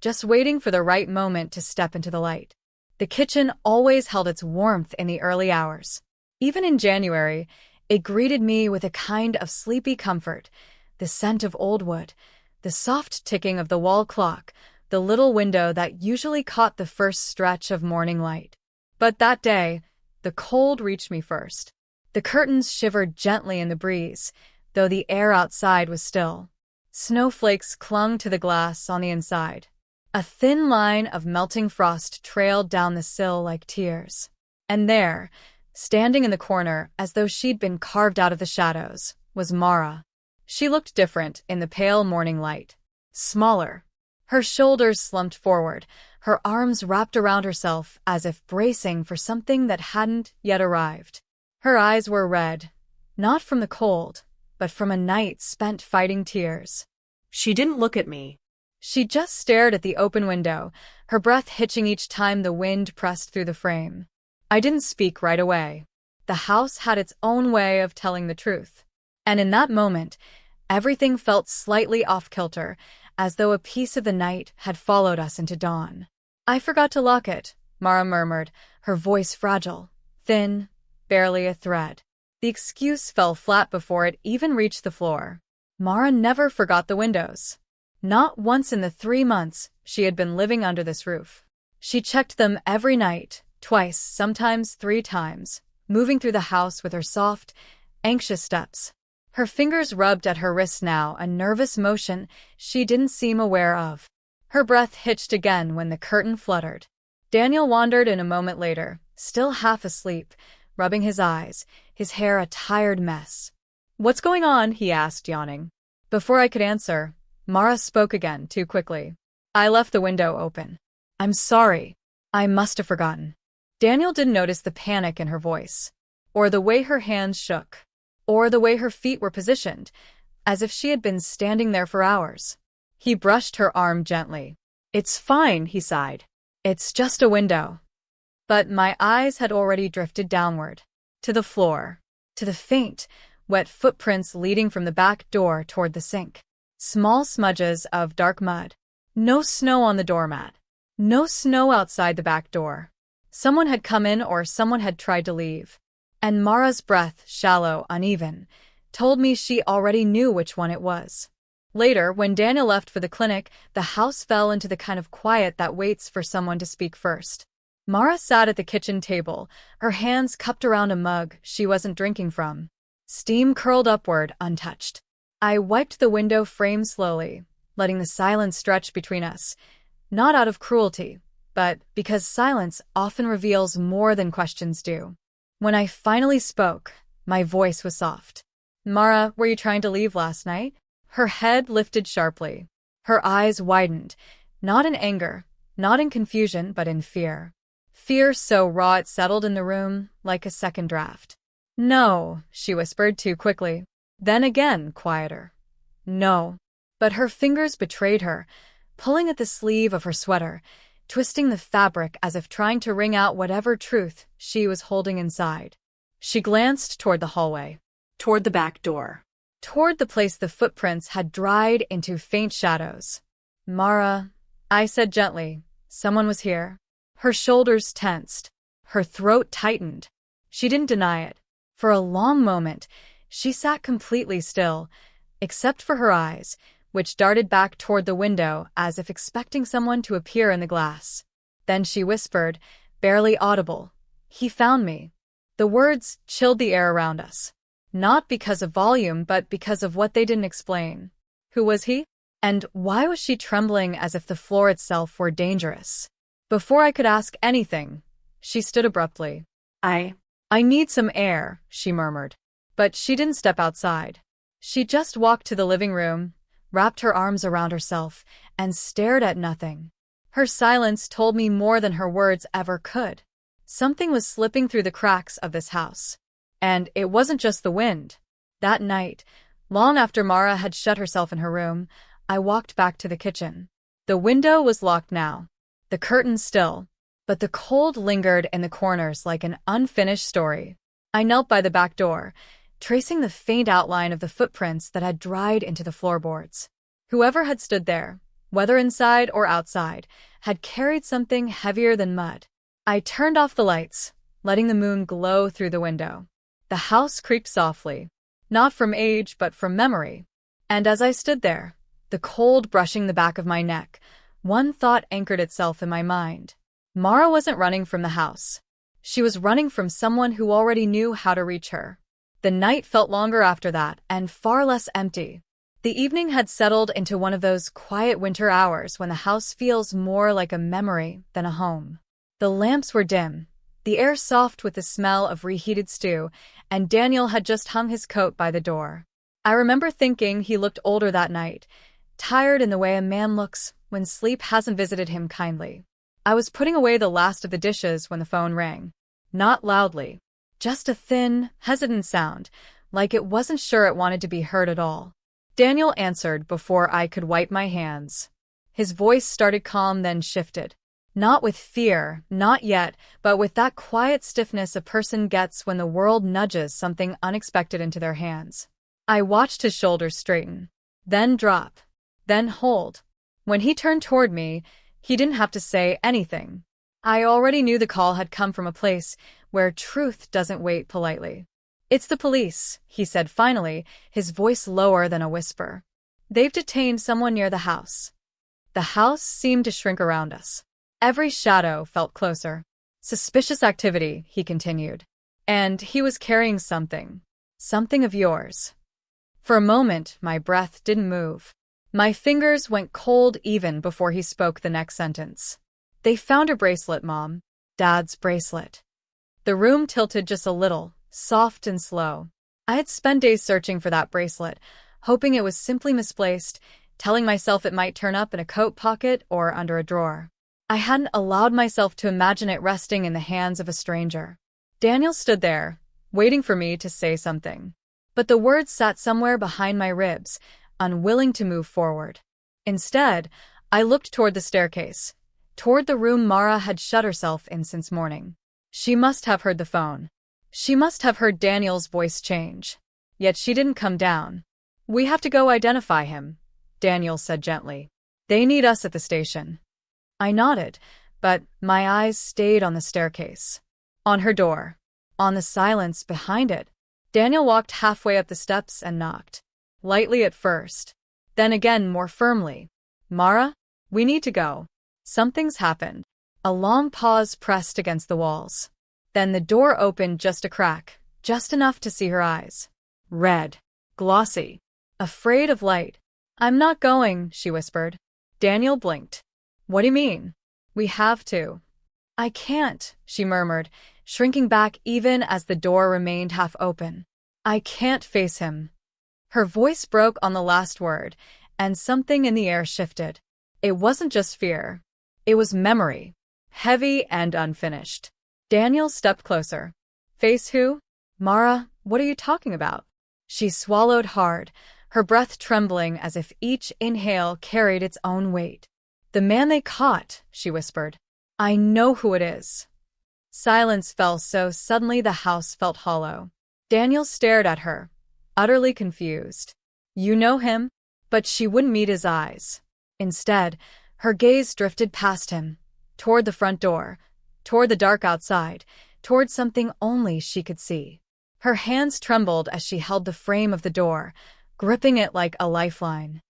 just waiting for the right moment to step into the light. The kitchen always held its warmth in the early hours. Even in January, it greeted me with a kind of sleepy comfort, the scent of old wood, the soft ticking of the wall clock, the little window that usually caught the first stretch of morning light. But that day, the cold reached me first. The curtains shivered gently in the breeze, though the air outside was still. Snowflakes clung to the glass on the inside. A thin line of melting frost trailed down the sill like tears. And there, standing in the corner as though she'd been carved out of the shadows, was Mara. She looked different in the pale morning light. Smaller. Her shoulders slumped forward, her arms wrapped around herself as if bracing for something that hadn't yet arrived. Her eyes were red, not from the cold, but from a night spent fighting tears. She didn't look at me. She just stared at the open window, her breath hitching each time the wind pressed through the frame. I didn't speak right away. The house had its own way of telling the truth. And in that moment, everything felt slightly off-kilter, as though a piece of the night had followed us into dawn. "I forgot to lock it," Mara murmured, her voice fragile, thin, barely a thread. The excuse fell flat before it even reached the floor. Mara never forgot the windows. Not once in the 3 months she had been living under this roof. She checked them every night, twice, sometimes 3 times, moving through the house with her soft, anxious steps. Her fingers rubbed at her wrists now, a nervous motion she didn't seem aware of. Her breath hitched again when the curtain fluttered. Daniel wandered in a moment later, still half asleep, rubbing his eyes, his hair a tired mess. "What's going on?" he asked, yawning. Before I could answer, Mara spoke again, too quickly. "I left the window open. I'm sorry. I must have forgotten." Daniel didn't notice the panic in her voice, or the way her hands shook, or the way her feet were positioned, as if she had been standing there for hours. He brushed her arm gently. "It's fine," he sighed. "It's just a window." But my eyes had already drifted downward, to the floor, to the faint, wet footprints leading from the back door toward the sink. Small smudges of dark mud. No snow on the doormat. No snow outside the back door. Someone had come in or someone had tried to leave. And Mara's breath, shallow, uneven, told me she already knew which one it was. Later, when Daniel left for the clinic, the house fell into the kind of quiet that waits for someone to speak first. Mara sat at the kitchen table, her hands cupped around a mug she wasn't drinking from. Steam curled upward, untouched. I wiped the window frame slowly, letting the silence stretch between us, not out of cruelty, but because silence often reveals more than questions do. When I finally spoke, my voice was soft. "Mara, were you trying to leave last night?" Her head lifted sharply. Her eyes widened, not in anger, not in confusion, but in fear. Fear so raw it settled in the room like a second draft. "No," she whispered too quickly. Then again, quieter. "No." But her fingers betrayed her, pulling at the sleeve of her sweater, twisting the fabric as if trying to wring out whatever truth she was holding inside. She glanced toward the hallway. Toward the back door. Toward the place the footprints had dried into faint shadows. "Mara," I said gently, "someone was here." Her shoulders tensed. Her throat tightened. She didn't deny it. For a long moment, she sat completely still, except for her eyes, which darted back toward the window as if expecting someone to appear in the glass. Then she whispered, barely audible, "He found me." The words chilled the air around us. Not because of volume, but because of what they didn't explain. Who was he? And why was she trembling as if the floor itself were dangerous? Before I could ask anything, she stood abruptly. I need some air," she murmured. But she didn't step outside. She just walked to the living room, wrapped her arms around herself, and stared at nothing. Her silence told me more than her words ever could. Something was slipping through the cracks of this house. And it wasn't just the wind. That night, long after Mara had shut herself in her room, I walked back to the kitchen. The window was locked now, the curtains still, but the cold lingered in the corners like an unfinished story. I knelt by the back door, tracing the faint outline of the footprints that had dried into the floorboards. Whoever had stood there, whether inside or outside, had carried something heavier than mud. I turned off the lights, letting the moon glow through the window. The house creaked softly, not from age but from memory. And as I stood there, the cold brushing the back of my neck, one thought anchored itself in my mind. Mara wasn't running from the house. She was running from someone who already knew how to reach her. The night felt longer after that, and far less empty. The evening had settled into one of those quiet winter hours when the house feels more like a memory than a home. The lamps were dim, the air soft with the smell of reheated stew, and Daniel had just hung his coat by the door. I remember thinking he looked older that night, tired in the way a man looks when sleep hasn't visited him kindly. I was putting away the last of the dishes when the phone rang. Not loudly. Just a thin, hesitant sound, like it wasn't sure it wanted to be heard at all. Daniel answered before I could wipe my hands. His voice started calm, then shifted. Not with fear, not yet, but with that quiet stiffness a person gets when the world nudges something unexpected into their hands. I watched his shoulders straighten, then drop, then hold. When he turned toward me, he didn't have to say anything. I already knew the call had come from a place where truth doesn't wait politely. "It's the police," he said finally, his voice lower than a whisper. "They've detained someone near the house." The house seemed to shrink around us. Every shadow felt closer. "Suspicious activity," he continued. "And he was carrying something. Something of yours." For a moment, my breath didn't move. My fingers went cold even before he spoke the next sentence. They found her bracelet, Mom. Dad's bracelet. The room tilted just a little, soft and slow. I had spent days searching for that bracelet, hoping it was simply misplaced, telling myself it might turn up in a coat pocket or under a drawer. I hadn't allowed myself to imagine it resting in the hands of a stranger. Daniel stood there, waiting for me to say something. But the words sat somewhere behind my ribs, unwilling to move forward. Instead, I looked toward the staircase, toward the room Mara had shut herself in since morning. She must have heard the phone. She must have heard Daniel's voice change. Yet she didn't come down. "We have to go identify him," Daniel said gently. "They need us at the station." I nodded, but my eyes stayed on the staircase. On her door. On the silence behind it. Daniel walked halfway up the steps and knocked. Lightly at first. Then again more firmly. "Mara, we need to go. Something's happened." A long pause pressed against the walls. Then the door opened just a crack, just enough to see her eyes. Red. Glossy. Afraid of light. "I'm not going," she whispered. Daniel blinked. "What do you mean?" "We have to." "I can't," she murmured, shrinking back even as the door remained half open. "I can't face him." Her voice broke on the last word, and something in the air shifted. It wasn't just fear. It was memory. Heavy and unfinished. Daniel stepped closer. "Face who?" "Mara, what are you talking about?" She swallowed hard, her breath trembling as if each inhale carried its own weight. "The man they caught," she whispered. "I know who it is." Silence fell so suddenly the house felt hollow. Daniel stared at her, utterly confused. "You know him?" But she wouldn't meet his eyes. Instead, her gaze drifted past him, toward the front door, toward the dark outside, toward something only she could see. Her hands trembled as she held the frame of the door, gripping it like a lifeline.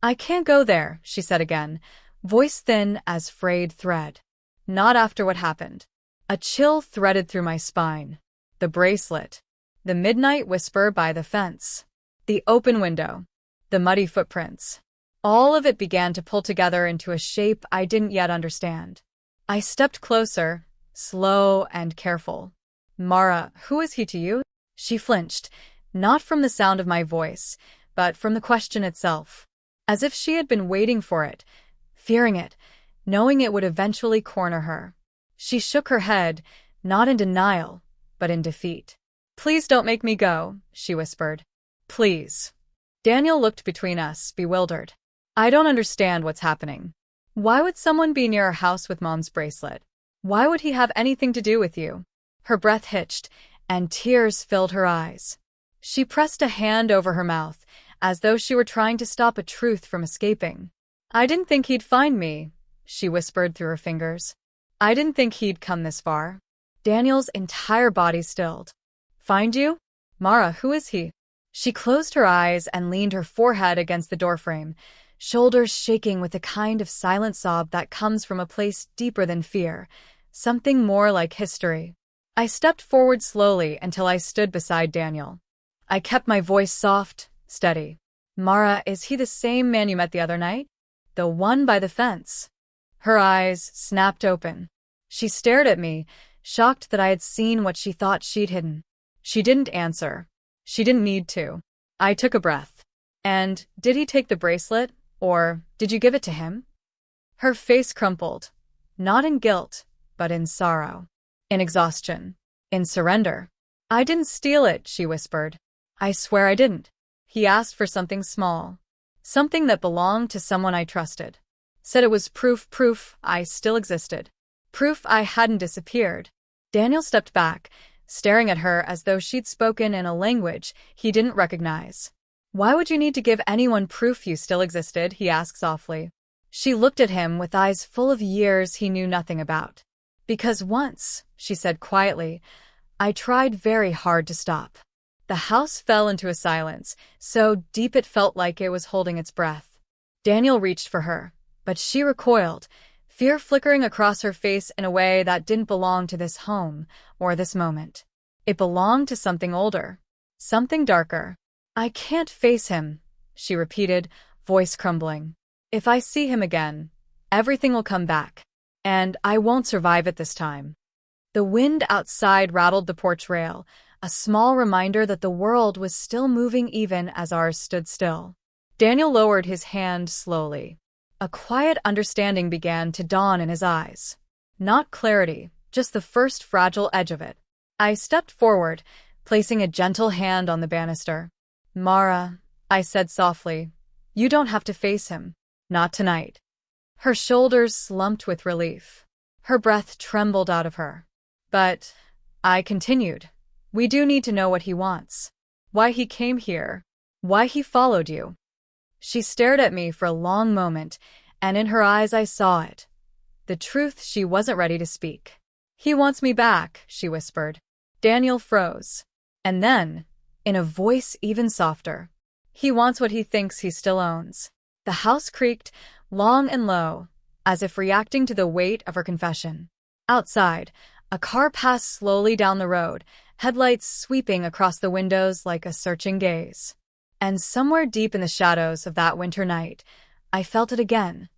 "I can't go there," she said again, voice thin as frayed thread. "Not after what happened." A chill threaded through my spine. The bracelet. The midnight whisper by the fence. The open window. The muddy footprints. All of it began to pull together into a shape I didn't yet understand. I stepped closer, slow and careful. "Mara, who is he to you?" She flinched, not from the sound of my voice, but from the question itself. As if she had been waiting for it, fearing it, knowing it would eventually corner her. She shook her head, not in denial, but in defeat. "Please don't make me go," she whispered. "Please." Daniel looked between us, bewildered. "I don't understand what's happening. Why would someone be near our house with Mom's bracelet? Why would he have anything to do with you?" Her breath hitched, and tears filled her eyes. She pressed a hand over her mouth, as though she were trying to stop a truth from escaping. "I didn't think he'd find me," she whispered through her fingers. "I didn't think he'd come this far." Daniel's entire body stilled. "Find you? Mara, who is he?" She closed her eyes and leaned her forehead against the doorframe, shoulders shaking with the kind of silent sob that comes from a place deeper than fear, something more like history. I stepped forward slowly until I stood beside Daniel. I kept my voice soft, steady. "Mara, is he the same man you met the other night? The one by the fence?" Her eyes snapped open. She stared at me, shocked that I had seen what she thought she'd hidden. She didn't answer. She didn't need to. I took a breath. "And did he take the bracelet, or did you give it to him?" Her face crumpled, not in guilt, but in sorrow, in exhaustion, in surrender. "I didn't steal it," she whispered. "I swear I didn't. He asked for something small, something that belonged to someone I trusted. Said it was proof I still existed. Proof I hadn't disappeared." Daniel stepped back, staring at her as though she'd spoken in a language he didn't recognize. "Why would you need to give anyone proof you still existed?" he asked softly. She looked at him with eyes full of years he knew nothing about. "Because once," she said quietly, "I tried very hard to stop." The house fell into a silence, so deep it felt like it was holding its breath. Daniel reached for her, but she recoiled, fear flickering across her face in a way that didn't belong to this home or this moment. It belonged to something older, something darker. I can't face him, she repeated, voice crumbling. If I see him again, everything will come back. And I won't survive it this time. The wind outside rattled the porch rail, a small reminder that the world was still moving even as ours stood still. Daniel lowered his hand slowly. A quiet understanding began to dawn in his eyes. Not clarity, just the first fragile edge of it. I stepped forward, placing a gentle hand on the banister. Mara, I said softly, you don't have to face him. Not tonight. Her shoulders slumped with relief. Her breath trembled out of her. But, I continued, we do need to know what he wants. Why he came here. Why he followed you. She stared at me for a long moment, and in her eyes I saw it. The truth she wasn't ready to speak. He wants me back, she whispered. Daniel froze. And then, in a voice even softer, he wants what he thinks he still owns. The house creaked, long and low, as if reacting to the weight of her confession. Outside, a car passed slowly down the road, headlights sweeping across the windows like a searching gaze. And somewhere deep in the shadows of that winter night, I felt it again,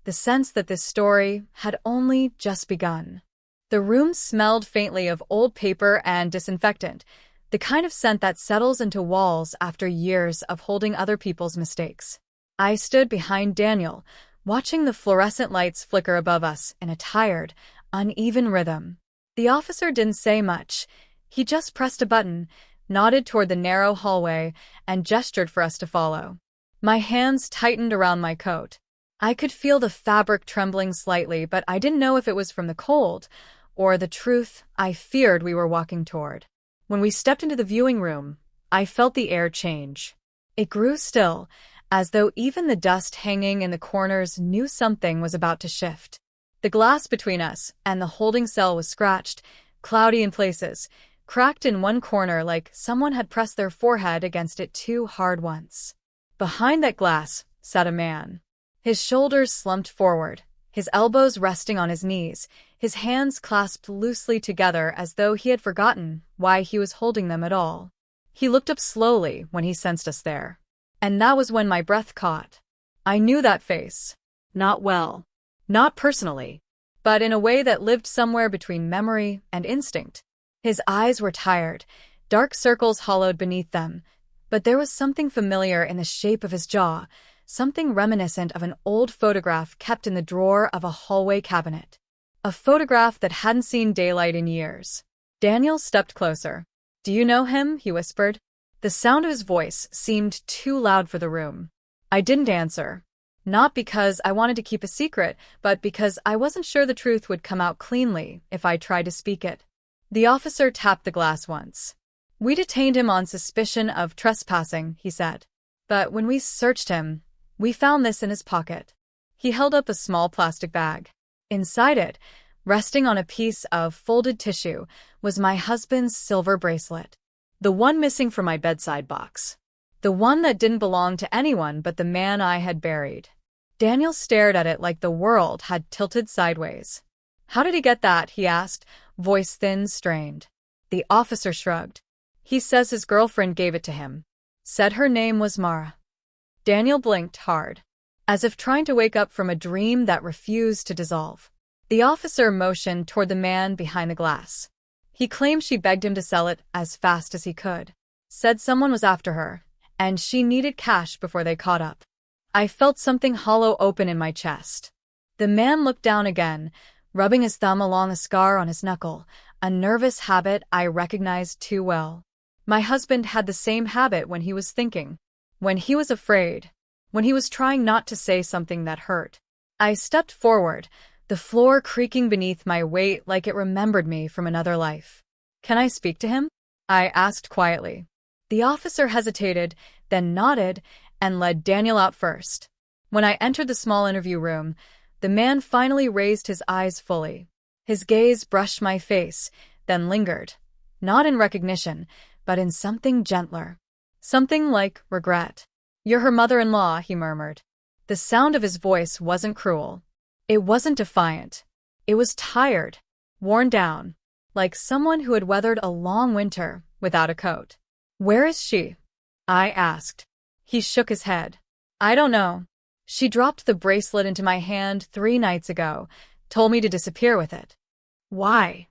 the sense that this story had only just begun. The room smelled faintly of old paper and disinfectant, the kind of scent that settles into walls after years of holding other people's mistakes. I stood behind Daniel, watching the fluorescent lights flicker above us in a tired, uneven rhythm. The officer didn't say much. He just pressed a button, nodded toward the narrow hallway, and gestured for us to follow. My hands tightened around my coat. I could feel the fabric trembling slightly, but I didn't know if it was from the cold or the truth I feared we were walking toward. When we stepped into the viewing room, I felt the air change. It grew still, as though even the dust hanging in the corners knew something was about to shift. The glass between us and the holding cell was scratched, cloudy in places, cracked in one corner like someone had pressed their forehead against it too hard once. Behind that glass sat a man. His shoulders slumped forward, his elbows resting on his knees, his hands clasped loosely together as though he had forgotten why he was holding them at all. He looked up slowly when he sensed us there. And that was when my breath caught. I knew that face. Not well. Not personally, but in a way that lived somewhere between memory and instinct. His eyes were tired, dark circles hollowed beneath them, but there was something familiar in the shape of his jaw, something reminiscent of an old photograph kept in the drawer of a hallway cabinet. A photograph that hadn't seen daylight in years. Daniel stepped closer. Do you know him? He whispered. The sound of his voice seemed too loud for the room. I didn't answer. Not because I wanted to keep a secret, but because I wasn't sure the truth would come out cleanly if I tried to speak it. The officer tapped the glass once. We detained him on suspicion of trespassing, he said. But when we searched him, we found this in his pocket. He held up a small plastic bag. Inside it, resting on a piece of folded tissue, was my husband's silver bracelet. The one missing from my bedside box. The one that didn't belong to anyone but the man I had buried. Daniel stared at it like the world had tilted sideways. How did he get that? He asked, voice thin, strained. The officer shrugged. He says his girlfriend gave it to him. Said her name was Mara. Daniel blinked hard, as if trying to wake up from a dream that refused to dissolve. The officer motioned toward the man behind the glass. He claimed she begged him to sell it as fast as he could. Said someone was after her, and she needed cash before they caught up. I felt something hollow open in my chest. The man looked down again, rubbing his thumb along a scar on his knuckle, a nervous habit I recognized too well. My husband had the same habit when he was thinking, when he was afraid, when he was trying not to say something that hurt. I stepped forward, the floor creaking beneath my weight like it remembered me from another life. Can I speak to him? I asked quietly. The officer hesitated, then nodded, and led Daniel out first. When I entered the small interview room, the man finally raised his eyes fully. His gaze brushed my face, then lingered, not in recognition, but in something gentler. Something like regret. You're her mother-in-law, he murmured. The sound of his voice wasn't cruel. It wasn't defiant. It was tired, worn down, like someone who had weathered a long winter without a coat. Where is she? I asked. He shook his head. I don't know. She dropped the bracelet into my hand 3 nights ago, told me to disappear with it. Why?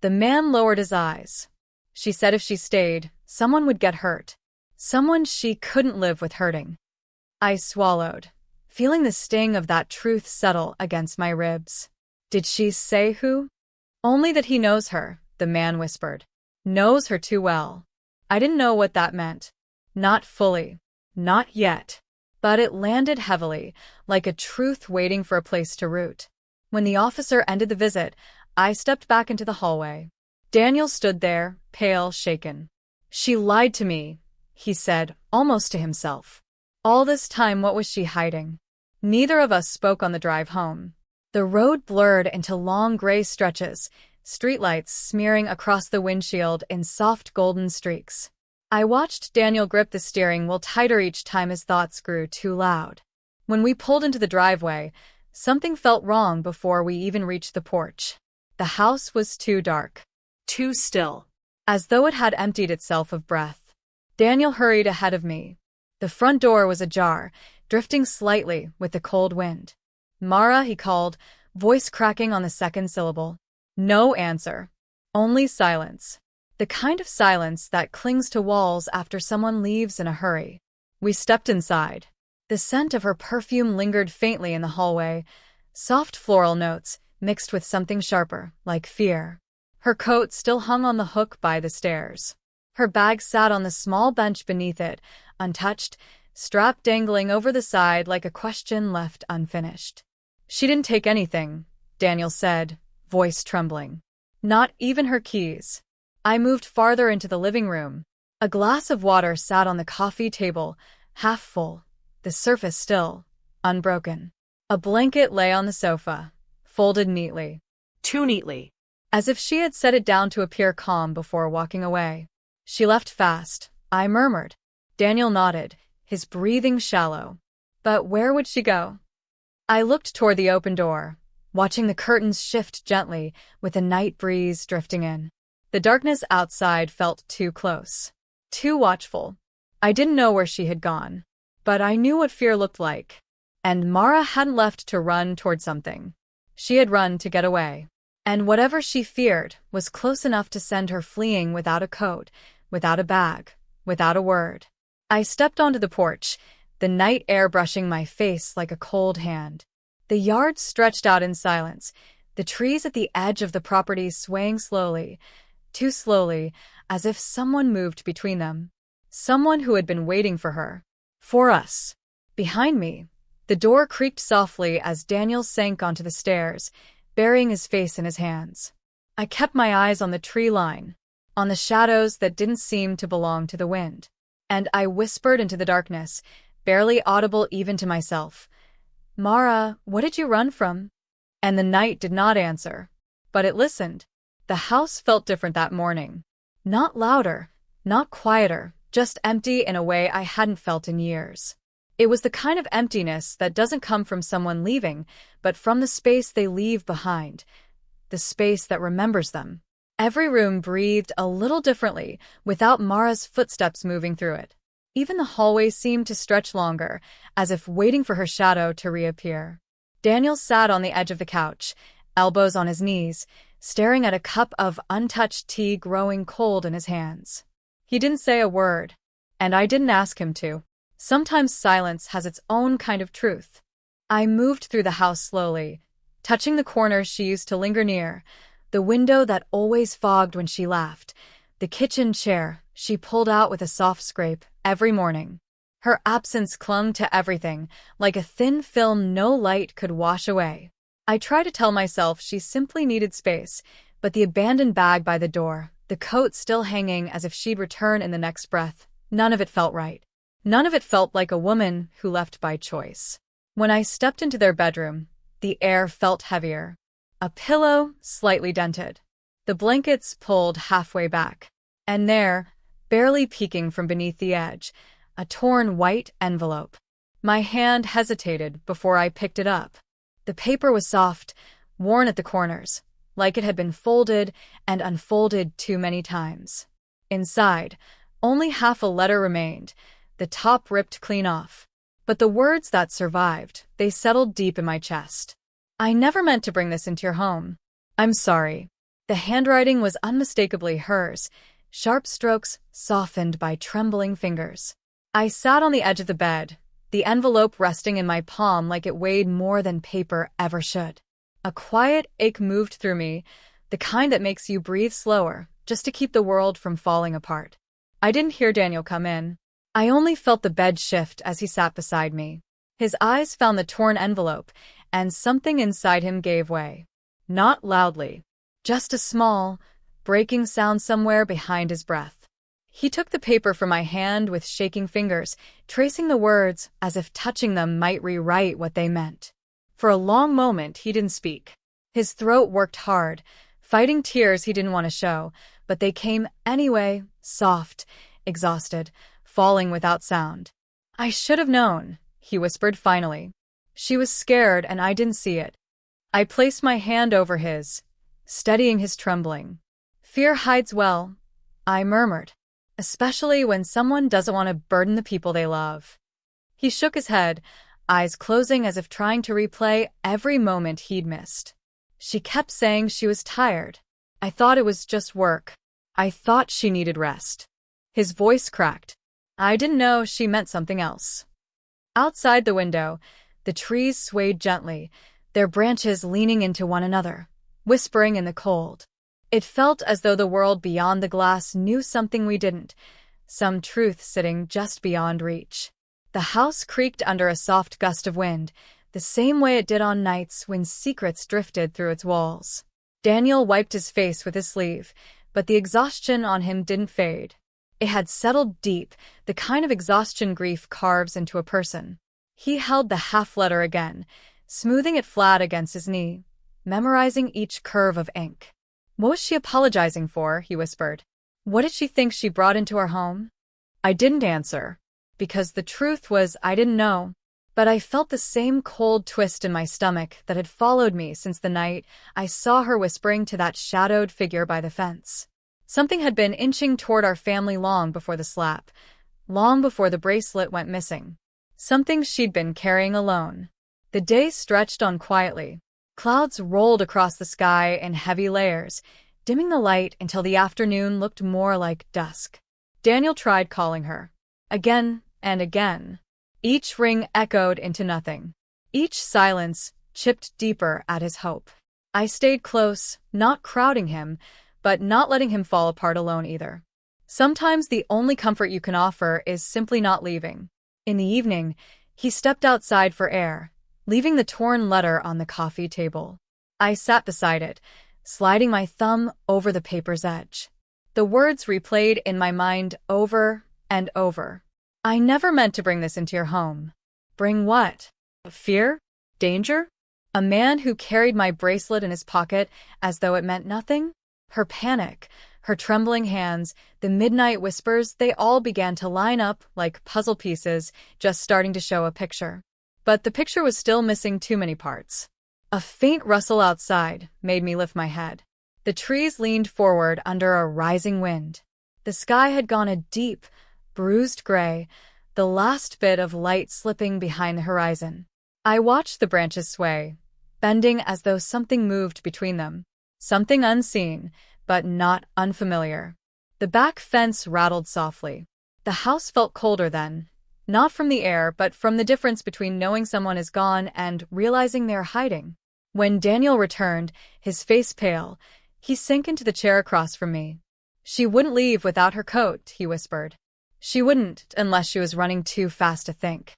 The man lowered his eyes. She said if she stayed, someone would get hurt. Someone she couldn't live with hurting. I swallowed, feeling the sting of that truth settle against my ribs. Did she say who? Only that he knows her, the man whispered. Knows her too well. I didn't know what that meant. Not fully. Not yet. But it landed heavily, like a truth waiting for a place to root. When the officer ended the visit, I stepped back into the hallway. Daniel stood there, pale, shaken. She lied to me, he said, almost to himself. All this time, what was she hiding? Neither of us spoke on the drive home. The road blurred into long gray stretches, streetlights smearing across the windshield in soft golden streaks. I watched Daniel grip the steering wheel tighter each time his thoughts grew too loud. When we pulled into the driveway, something felt wrong before we even reached the porch. The house was too dark. Too still. As though it had emptied itself of breath. Daniel hurried ahead of me. The front door was ajar, drifting slightly with the cold wind. Mara, he called, voice cracking on the second syllable. No answer. Only silence. The kind of silence that clings to walls after someone leaves in a hurry. We stepped inside. The scent of her perfume lingered faintly in the hallway, soft floral notes mixed with something sharper, like fear. Her coat still hung on the hook by the stairs. Her bag sat on the small bench beneath it, untouched, strap dangling over the side like a question left unfinished. She didn't take anything, Daniel said, voice trembling. Not even her keys. I moved farther into the living room. A glass of water sat on the coffee table, half full, the surface still, unbroken. A blanket lay on the sofa, folded neatly. Too neatly. As if she had set it down to appear calm before walking away. She left fast, I murmured. Daniel nodded, his breathing shallow. But where would she go? I looked toward the open door, watching the curtains shift gently with the night breeze drifting in. The darkness outside felt too close, too watchful. I didn't know where she had gone, but I knew what fear looked like. And Mara hadn't left to run toward something. She had run to get away. And whatever she feared was close enough to send her fleeing without a coat, without a bag, without a word. I stepped onto the porch, the night air brushing my face like a cold hand. The yard stretched out in silence, the trees at the edge of the property swaying slowly, too slowly, as if someone moved between them. Someone who had been waiting for her. For us. Behind me, the door creaked softly as Daniel sank onto the stairs, burying his face in his hands. I kept my eyes on the tree line, on the shadows that didn't seem to belong to the wind. And I whispered into the darkness, barely audible even to myself. Mara, what did you run from? And the night did not answer. But it listened. The house felt different that morning. Not louder, not quieter, just empty in a way I hadn't felt in years. It was the kind of emptiness that doesn't come from someone leaving, but from the space they leave behind. The space that remembers them. Every room breathed a little differently, without Mara's footsteps moving through it. Even the hallway seemed to stretch longer, as if waiting for her shadow to reappear. Daniel sat on the edge of the couch, elbows on his knees, staring at a cup of untouched tea growing cold in his hands. He didn't say a word, and I didn't ask him to. Sometimes silence has its own kind of truth. I moved through the house slowly, touching the corners she used to linger near, the window that always fogged when she laughed, the kitchen chair she pulled out with a soft scrape every morning. Her absence clung to everything, like a thin film no light could wash away. I tried to tell myself she simply needed space, but the abandoned bag by the door, the coat still hanging as if she'd return in the next breath, none of it felt right. None of it felt like a woman who left by choice. When I stepped into their bedroom, the air felt heavier. A pillow slightly dented. The blankets pulled halfway back. And there, barely peeking from beneath the edge, a torn white envelope. My hand hesitated before I picked it up. The paper was soft, worn at the corners, like it had been folded and unfolded too many times. Inside, Only half a letter remained, the top ripped clean off. But the words that survived, they settled deep in my chest. I never meant to bring this into your home. I'm sorry. The handwriting was unmistakably hers, sharp strokes softened by trembling fingers. I sat on the edge of the bed, the envelope resting in my palm like it weighed more than paper ever should. A quiet ache moved through me, the kind that makes you breathe slower, just to keep the world from falling apart. I didn't hear Daniel come in. I only felt the bed shift as he sat beside me. His eyes found the torn envelope, and something inside him gave way. Not loudly. Just a small, breaking sound somewhere behind his breath. He took the paper from my hand with shaking fingers, tracing the words as if touching them might rewrite what they meant. For a long moment, he didn't speak. His throat worked hard, fighting tears he didn't want to show, but they came anyway, soft, exhausted, falling without sound. I should have known, he whispered finally. She was scared and I didn't see it. I placed my hand over his, steadying his trembling. Fear hides well, I murmured, especially when someone doesn't want to burden the people they love. He shook his head, eyes closing as if trying to replay every moment he'd missed. She kept saying she was tired. I thought it was just work. I thought she needed rest. His voice cracked. I didn't know she meant something else. Outside the window, the trees swayed gently, their branches leaning into one another, whispering in the cold. It felt as though the world beyond the glass knew something we didn't, some truth sitting just beyond reach. The house creaked under a soft gust of wind, the same way it did on nights when secrets drifted through its walls. Daniel wiped his face with his sleeve, but the exhaustion on him didn't fade. It had settled deep, the kind of exhaustion grief carves into a person. He held the half-letter again, smoothing it flat against his knee, memorizing each curve of ink. What was she apologizing for? He whispered. What did she think she brought into our home? I didn't answer, because the truth was I didn't know. But I felt the same cold twist in my stomach that had followed me since the night I saw her whispering to that shadowed figure by the fence. Something had been inching toward our family long before the slap, long before the bracelet went missing. Something she'd been carrying alone. The day stretched on quietly. Clouds rolled across the sky in heavy layers, dimming the light until the afternoon looked more like dusk. Daniel tried calling her. Again and again. Each ring echoed into nothing. Each silence chipped deeper at his hope. I stayed close, not crowding him, but not letting him fall apart alone either. Sometimes the only comfort you can offer is simply not leaving. In the evening, he stepped outside for air, leaving the torn letter on the coffee table. I sat beside it, sliding my thumb over the paper's edge. The words replayed in my mind over and over. I never meant to bring this into your home. Bring what? Fear? Danger? A man who carried my bracelet in his pocket as though it meant nothing? Her panic, her trembling hands, the midnight whispers, they all began to line up like puzzle pieces, just starting to show a picture. But the picture was still missing too many parts. A faint rustle outside made me lift my head. The trees leaned forward under a rising wind. The sky had gone a deep, bruised gray, the last bit of light slipping behind the horizon. I watched the branches sway, bending as though something moved between them. Something unseen, but not unfamiliar. The back fence rattled softly. The house felt colder then, not from the air, but from the difference between knowing someone is gone and realizing they're hiding. When Daniel returned, his face pale, he sank into the chair across from me. She wouldn't leave without her coat, he whispered. She wouldn't, unless she was running too fast to think.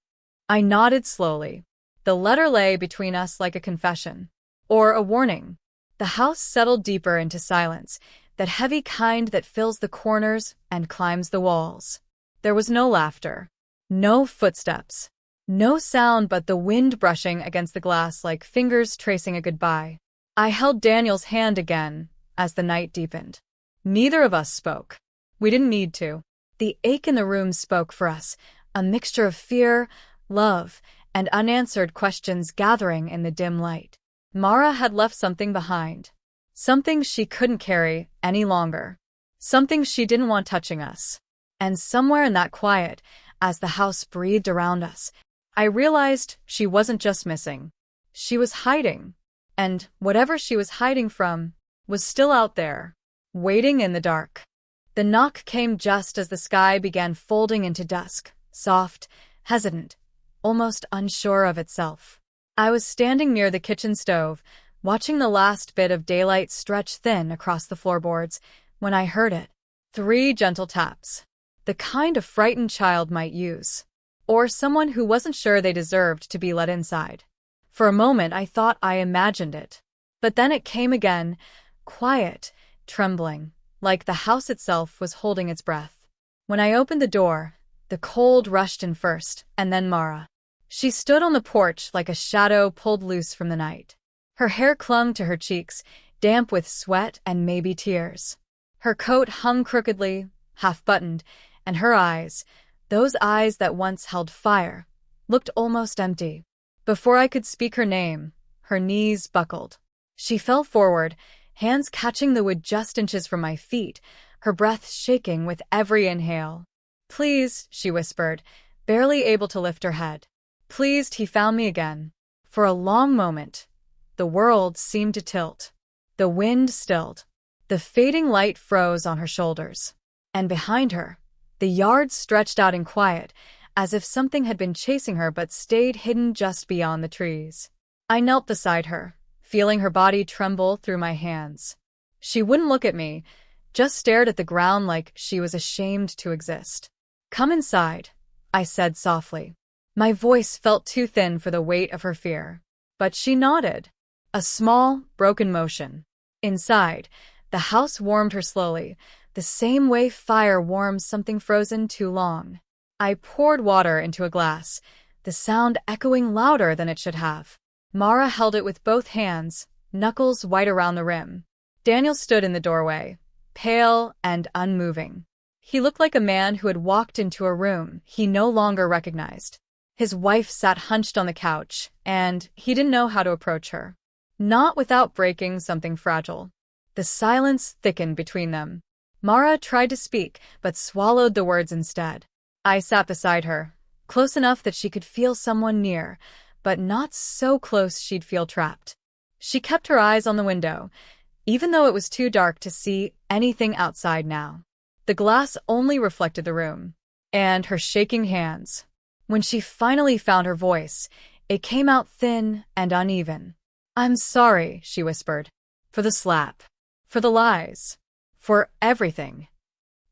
I nodded slowly. The letter lay between us like a confession. Or a warning. The house settled deeper into silence, that heavy kind that fills the corners and climbs the walls. There was no laughter. No footsteps. No sound but the wind brushing against the glass like fingers tracing a goodbye. I held Daniel's hand again as the night deepened. Neither of us spoke. We didn't need to. The ache in the room spoke for us, a mixture of fear, love, and unanswered questions gathering in the dim light. Mara had left something behind. Something she couldn't carry any longer. Something she didn't want touching us. And somewhere in that quiet, as the house breathed around us, I realized she wasn't just missing. She was hiding. And whatever she was hiding from was still out there, waiting in the dark. The knock came just as the sky began folding into dusk, soft, hesitant, almost unsure of itself. I was standing near the kitchen stove, watching the last bit of daylight stretch thin across the floorboards, when I heard it. 3 gentle taps. The kind a frightened child might use. Or someone who wasn't sure they deserved to be let inside. For a moment I thought I imagined it. But then it came again, quiet, trembling, like the house itself was holding its breath. When I opened the door, the cold rushed in first, and then Mara. She stood on the porch like a shadow pulled loose from the night. Her hair clung to her cheeks, damp with sweat and maybe tears. Her coat hung crookedly, half-buttoned, and her eyes, those eyes that once held fire, looked almost empty. Before I could speak her name, her knees buckled. She fell forward, hands catching the wood just inches from my feet, her breath shaking with every inhale. "Please," she whispered, barely able to lift her head. Pleased he found me again. For a long moment, the world seemed to tilt. The wind stilled. The fading light froze on her shoulders. And behind her, the yard stretched out in quiet, as if something had been chasing her but stayed hidden just beyond the trees. I knelt beside her, feeling her body tremble through my hands. She wouldn't look at me, just stared at the ground like she was ashamed to exist. "Come inside," I said softly. My voice felt too thin for the weight of her fear. But she nodded. A small, broken motion. Inside, the house warmed her slowly, the same way fire warms something frozen too long. I poured water into a glass, the sound echoing louder than it should have. Mara held it with both hands, knuckles white around the rim. Daniel stood in the doorway, pale and unmoving. He looked like a man who had walked into a room he no longer recognized. His wife sat hunched on the couch, and he didn't know how to approach her. Not without breaking something fragile. The silence thickened between them. Mara tried to speak, but swallowed the words instead. I sat beside her, close enough that she could feel someone near, but not so close she'd feel trapped. She kept her eyes on the window, even though it was too dark to see anything outside now. The glass only reflected the room, and her shaking hands. When she finally found her voice, it came out thin and uneven. "I'm sorry," she whispered. "For the slap. For the lies. For everything."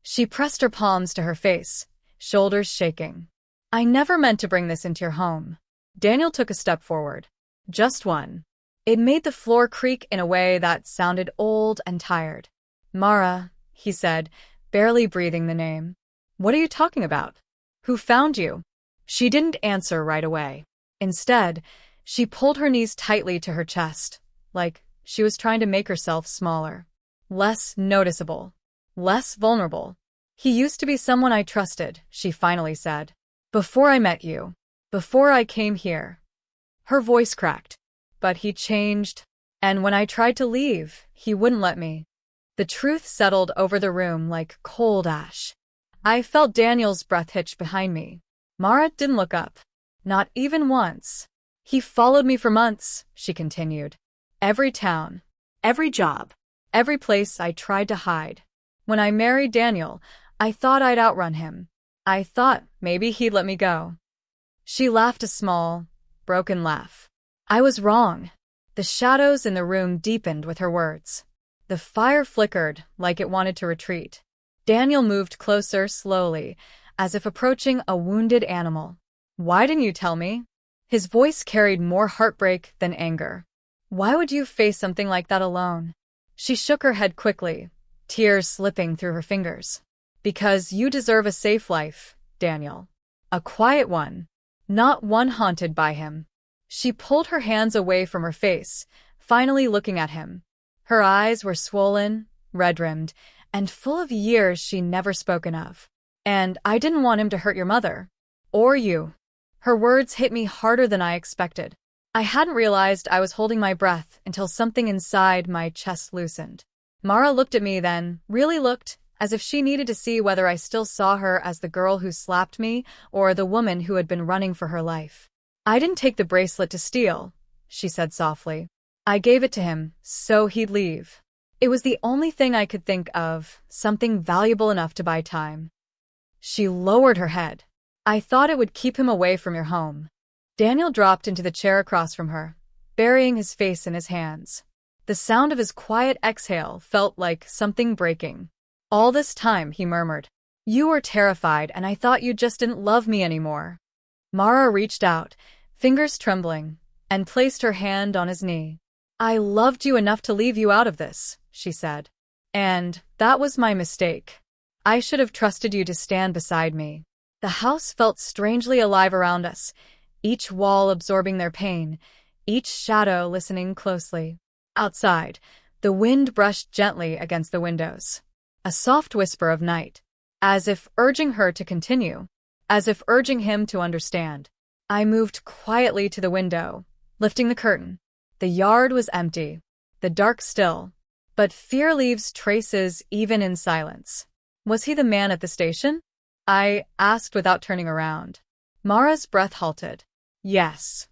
She pressed her palms to her face, shoulders shaking. "I never meant to bring this into your home." Daniel took a step forward. Just one. It made the floor creak in a way that sounded old and tired. "Mara," he said, barely breathing the name. "What are you talking about? Who found you?" She didn't answer right away. Instead, she pulled her knees tightly to her chest, like she was trying to make herself smaller. Less noticeable. Less vulnerable. "He used to be someone I trusted," she finally said. "Before I met you. Before I came here." Her voice cracked. "But he changed. And when I tried to leave, he wouldn't let me." The truth settled over the room like cold ash. I felt Daniel's breath hitch behind me. Mara didn't look up. Not even once. "He followed me for months," she continued. "Every town. Every job. Every place I tried to hide. When I married Daniel, I thought I'd outrun him. I thought maybe he'd let me go." She laughed a small, broken laugh. I was wrong. The shadows in the room deepened with her words. The fire flickered like it wanted to retreat. Daniel moved closer slowly, as if approaching a wounded animal. "Why didn't you tell me?" His voice carried more heartbreak than anger. "Why would you face something like that alone?" She shook her head quickly, tears slipping through her fingers. "Because you deserve a safe life, Daniel. A quiet one. Not one haunted by him." She pulled her hands away from her face, finally looking at him. Her eyes were swollen, red-rimmed, and full of years she'd never spoken of. "And I didn't want him to hurt your mother. Or you." Her words hit me harder than I expected. I hadn't realized I was holding my breath until something inside my chest loosened. Mara looked at me then, really looked, as if she needed to see whether I still saw her as the girl who slapped me or the woman who had been running for her life. "I didn't take the bracelet to steal," she said softly. "I gave it to him so he'd leave. It was the only thing I could think of, something valuable enough to buy time." She lowered her head. "I thought it would keep him away from your home." Daniel dropped into the chair across from her, burying his face in his hands. The sound of his quiet exhale felt like something breaking. "All this time," he murmured, "you were terrified and I thought you just didn't love me anymore." Mara reached out, fingers trembling, and placed her hand on his knee. "I loved you enough to leave you out of this," she said. "And that was my mistake. I should have trusted you to stand beside me." The house felt strangely alive around us, each wall absorbing their pain, each shadow listening closely. Outside, the wind brushed gently against the windows. A soft whisper of night, as if urging her to continue, as if urging him to understand. I moved quietly to the window, lifting the curtain. The yard was empty, the dark still, but fear leaves traces even in silence. "Was he the man at the station?" I asked without turning around. Mara's breath halted. "Yes."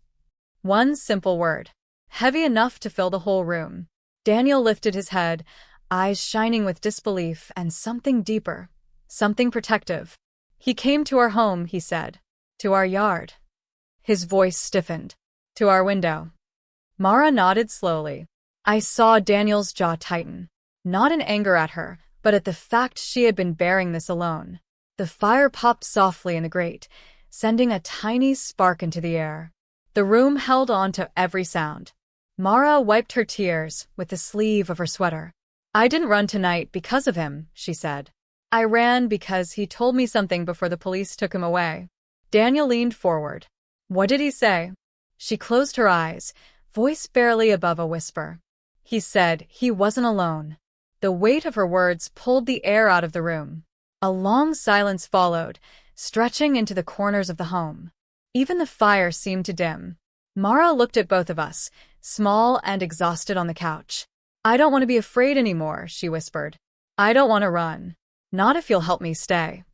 One simple word, heavy enough to fill the whole room. Daniel lifted his head, eyes shining with disbelief and something deeper, something protective. "He came to our home," he said. "To our yard." His voice stiffened. "To our window." Mara nodded slowly. I saw Daniel's jaw tighten, not in anger at her, but at the fact she had been bearing this alone. The fire popped softly in the grate, sending a tiny spark into the air. The room held on to every sound. Mara wiped her tears with the sleeve of her sweater. "I didn't run tonight because of him," she said. "I ran because he told me something before the police took him away." Daniel leaned forward. "What did he say?" She closed her eyes, voice barely above a whisper. "He said he wasn't alone." The weight of her words pulled the air out of the room. A long silence followed, stretching into the corners of the home. Even the fire seemed to dim. Mara looked at both of us, small and exhausted on the couch. "I don't want to be afraid anymore," she whispered. "I don't want to run. Not if you'll help me stay."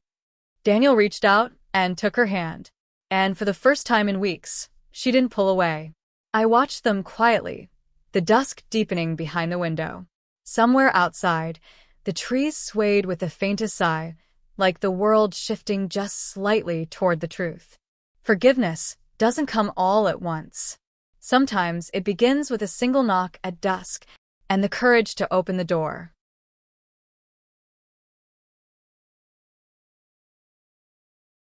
Daniel reached out and took her hand, and for the first time in weeks, she didn't pull away. I watched them quietly, the dusk deepening behind the window. Somewhere outside, the trees swayed with the faintest sigh, like the world shifting just slightly toward the truth. Forgiveness doesn't come all at once. Sometimes it begins with a single knock at dusk and the courage to open the door.